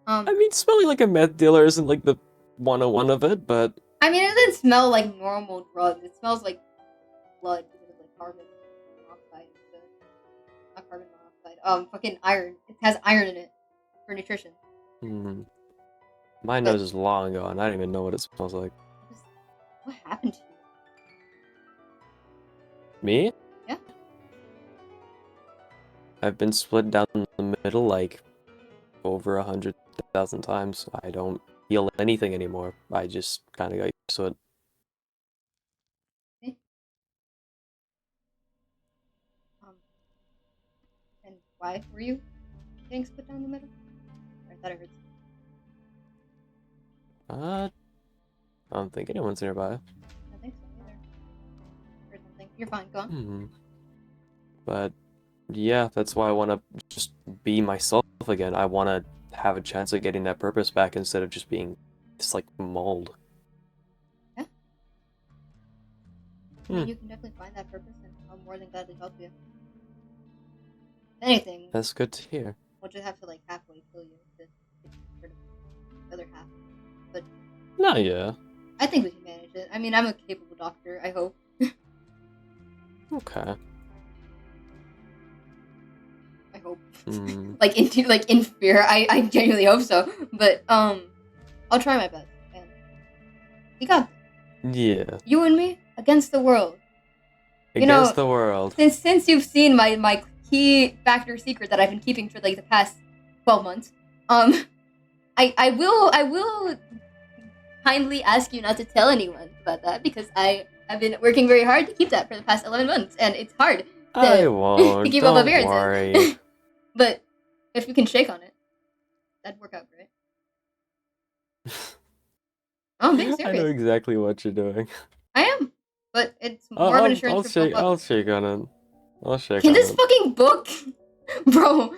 I mean, smelling like a meth dealer isn't like the 101 of it, but I mean, it doesn't smell like normal drugs. It smells like blood because of like carbon monoxide. Not carbon monoxide. Fucking iron. It has iron in it for nutrition. hmm. My But- nose is long gone. I don't even know what it smells like. What happened to you? Me? Yeah. I've been split down the middle like over 100,000 times. I don't feel anything anymore. I just kind of got used to it. Um, and why were you getting split down the middle? I thought I heard. I don't think anyone's nearby. I think so either. Heard something. You're fine. Go on. Hmm. But yeah, that's why I want to just be myself again. I want to have a chance at getting that purpose back instead of just being this like mold. Yeah. I Hmm. mean, you can definitely find that purpose, and I'll more than gladly help you. If anything, That's good to hear. we'll just have to like halfway kill you to get rid of the other half. But No, yeah. I think we can manage it. I mean, I'm a capable doctor. I hope. Okay. I hope. Hmm. like in fear. I genuinely hope so. But I'll try my best. And we got this. Yeah. You and me against the world. Against the world. Since you've seen my key factor secret that I've been keeping for like the past 12 months, I will kindly ask you not to tell anyone about that because I've been working very hard to keep that for the past 11 months and it's hard I won't. to keep up Don't appearances. worry. But if you can shake on it, that'd work out great. Oh, I'm being I know serious. exactly what you're doing. I am, but it's more of an assurance for both of I'll us. shake on it. I'll shake Can on this it. fucking book, bro?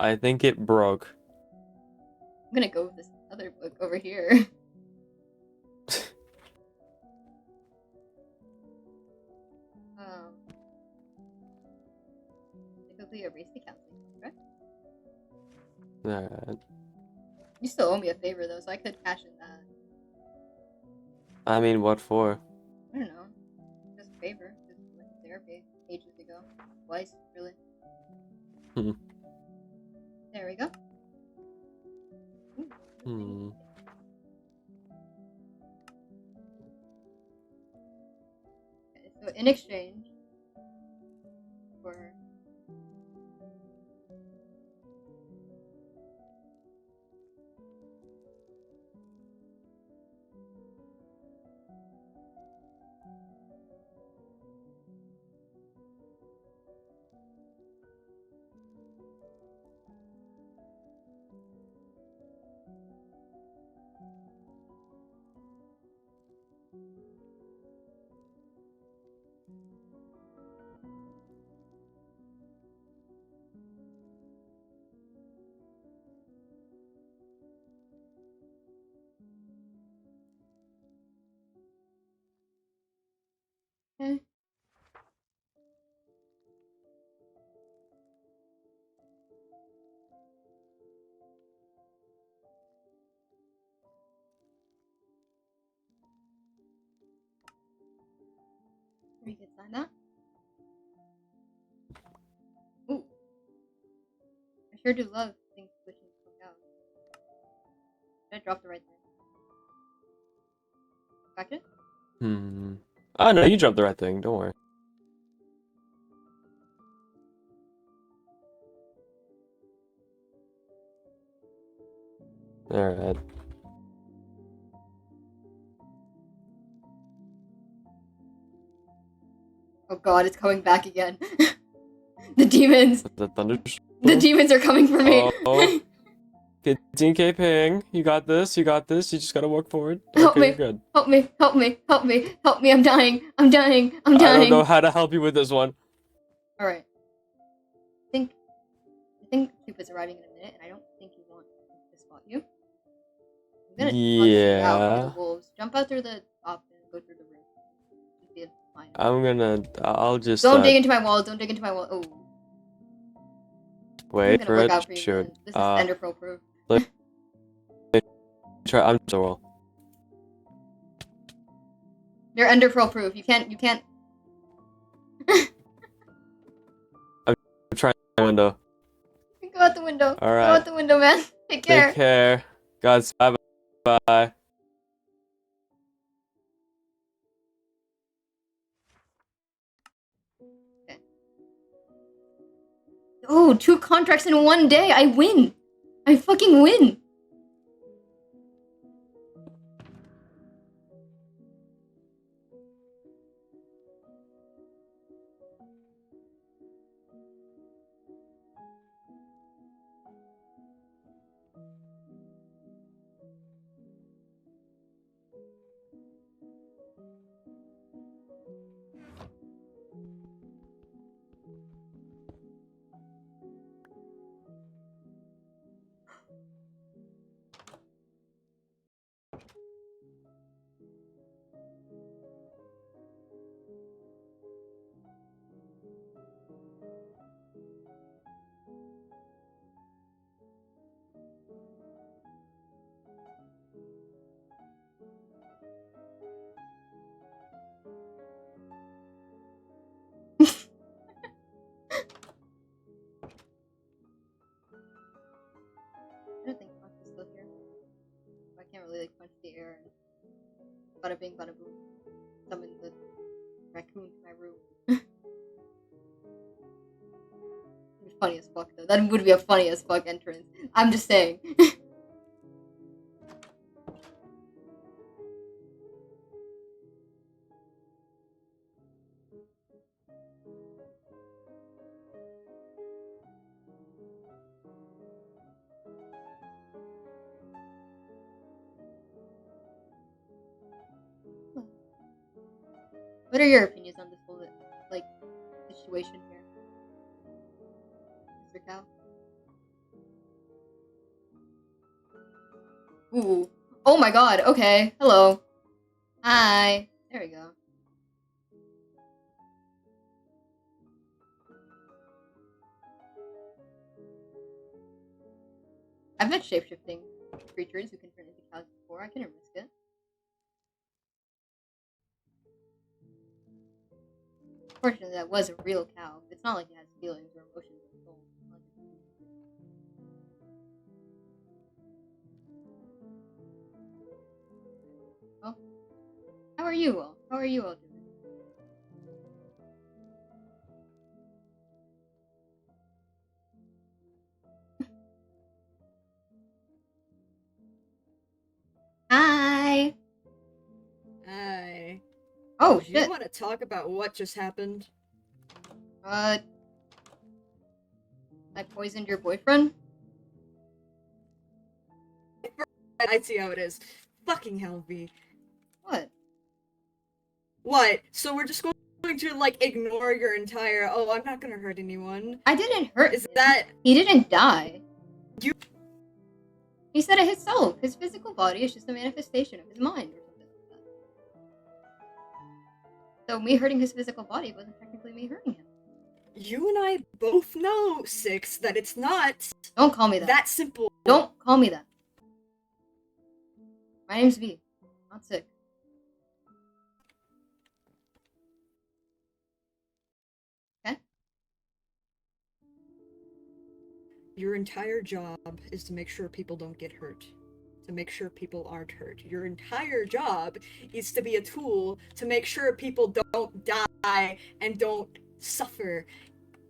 I think it broke. I'm gonna go with this other book over here. Typically a race to counseling contract. Alright. You still owe me a favor though, so I could cash in that. I mean, what for? I don't know. Just a favor. Just went to therapy ages ago. Twice, really. Hmm. There we go. Ooh, Hmm. okay, so in exchange for You can sign that. Ooh. I sure do love things switching the fuck out. Did I drop the right thing? Gotcha? Oh no, you dropped the right thing. Don't worry. Alright. Oh god, it's coming back again. The demons! The thunder. The demons are coming for me! Oh. 15k ping. You got this. You got this. You just gotta walk forward. Help Okay, me. you're good. Help me! Help me! Help me! Help me! I'm dying! I'm dying! I'm I dying! don't know how to help you with this one. Alright. I think Cupid's arriving in a minute, and I don't think he wants to spot you. I'm gonna toss you out through Yeah. the wolves. Jump out through the top and go through the roof. Should be fine. I'll just Don't dig into my wall. Don't dig into my wall. Oh. wait It's for gonna work it. out for you, Sure. man. This is Ender Pearl proof. Try. I'm so well. You're Ender Pearl proof. You can't. I'm trying the window. Go out the window. All Go right. out the window, man. Take care. Take care. Guys, bye bye. Oh, 2 contracts in 1 day. I win. I fucking win. I don't think Fox is still here. I can't really like punch the air and bada bing bada boom. Summon the raccoon to my room. It'd be funny as fuck though. That would be a funny as fuck entrance. I'm just saying. What are your opinions on this whole like situation here, Mr. Cow? Ooh. Oh my god. Okay. Hello. Hi. There we go. I've met shapeshifting creatures who can turn into cows before. I couldn't risk it. Fortunately, that was a real cow. It's not like it has feelings or emotions or soul. Well, how are you all? How are you all doing? Hi. Hi. Oh Do you shit. want to talk about what just happened? I poisoned your boyfriend? I see how it is. Fucking hell, V. What? What? So we're just going to, like, ignore your entire, oh, I'm not gonna hurt anyone. I didn't hurt Is him. that... He didn't die. You... He said it himself. His physical body is just a manifestation of his mind or something like that. So me hurting his physical body wasn't technically me hurting him. You and I both know, Six, that it's not Don't call me that. that simple. Don't call me that. My name's V, not Sick. Your entire job is to make sure people don't get hurt. To make sure people aren't hurt. Your entire job is to be a tool to make sure people don't die and don't suffer.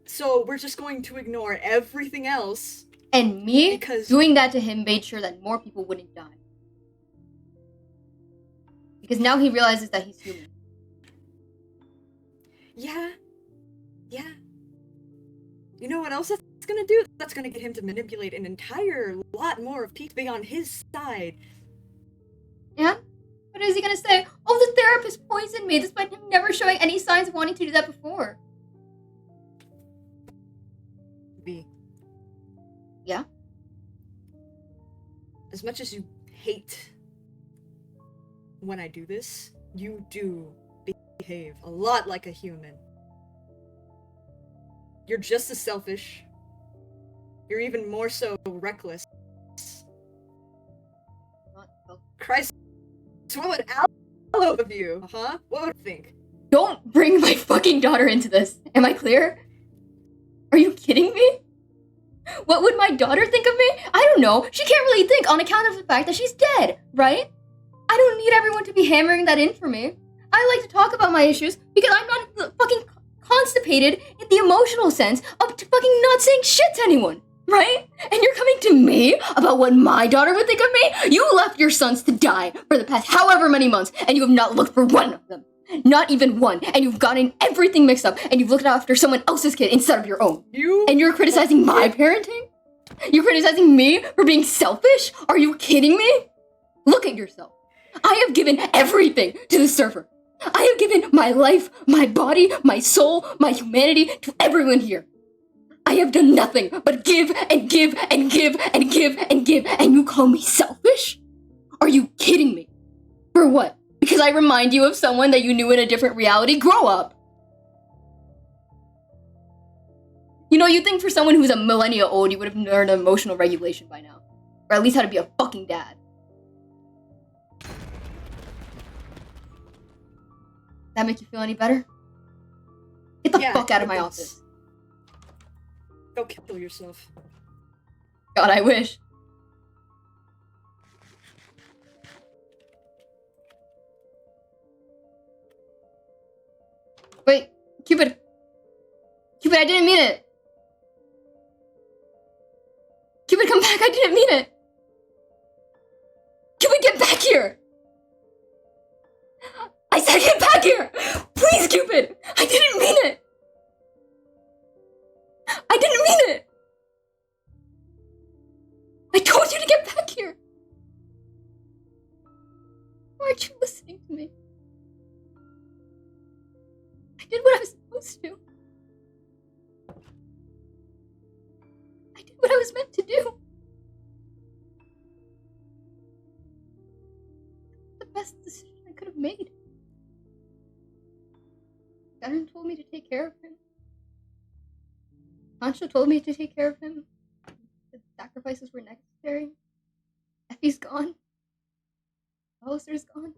So we're just going to ignore everything else. And me Because- doing that to him made sure that more people wouldn't die. Because now he realizes that he's human. Yeah. Yeah. You know what else that's gonna do? That's gonna get him to manipulate an entire lot more of people to be on his side. Yeah? What is he gonna say? Oh, the therapist poisoned me, despite him never showing any signs of wanting to do that before. B. Yeah? As much as you hate when I do this, you do behave a lot like a human. You're just as selfish. You're even more so reckless. Not self- Christ, what would all of you, huh? What would you think? Don't bring my fucking daughter into this. Am I clear? Are you kidding me? What would my daughter think of me? I don't know. She can't really think on account of the fact that she's dead, right? I don't need everyone to be hammering that in for me. I like to talk about my issues because I'm not fucking constipated in the emotional sense of fucking not saying shit to anyone, right? And you're coming to me about what my daughter would think of me? You left your sons to die for the past however many months, and you have not looked for one of them. Not even one. And you've gotten everything mixed up, and you've looked after someone else's kid instead of your own. And you're criticizing my parenting? You're criticizing me for being selfish? Are you kidding me? Look at yourself. I have given everything to the server. I have given my life, my body, my soul, my humanity to everyone here. I have done nothing but give and give and give and give and give, and you call me selfish? Are you kidding me? For what? Because I remind you of someone that you knew in a different reality? Grow up! You know, you'd think for someone who's a millennia old, you would have learned emotional regulation by now. Or at least how to be a fucking dad. That make you feel any better? Get the fuck out of my office. Go kill yourself. God, I wish. Wait, Cupid. Cupid, I didn't mean it. Cupid, come back, I didn't mean it. Cupid, get back here. I said get back here! Please, Cupid! I didn't mean it! I didn't mean it! I told you to get back here! Why aren't you listening to me? I did what I was supposed to. I did what I was meant to do. The best decision I could have made. Darren told me to take care of him. Sancho told me to take care of him. The sacrifices were necessary. Effie's gone. Alistair's gone.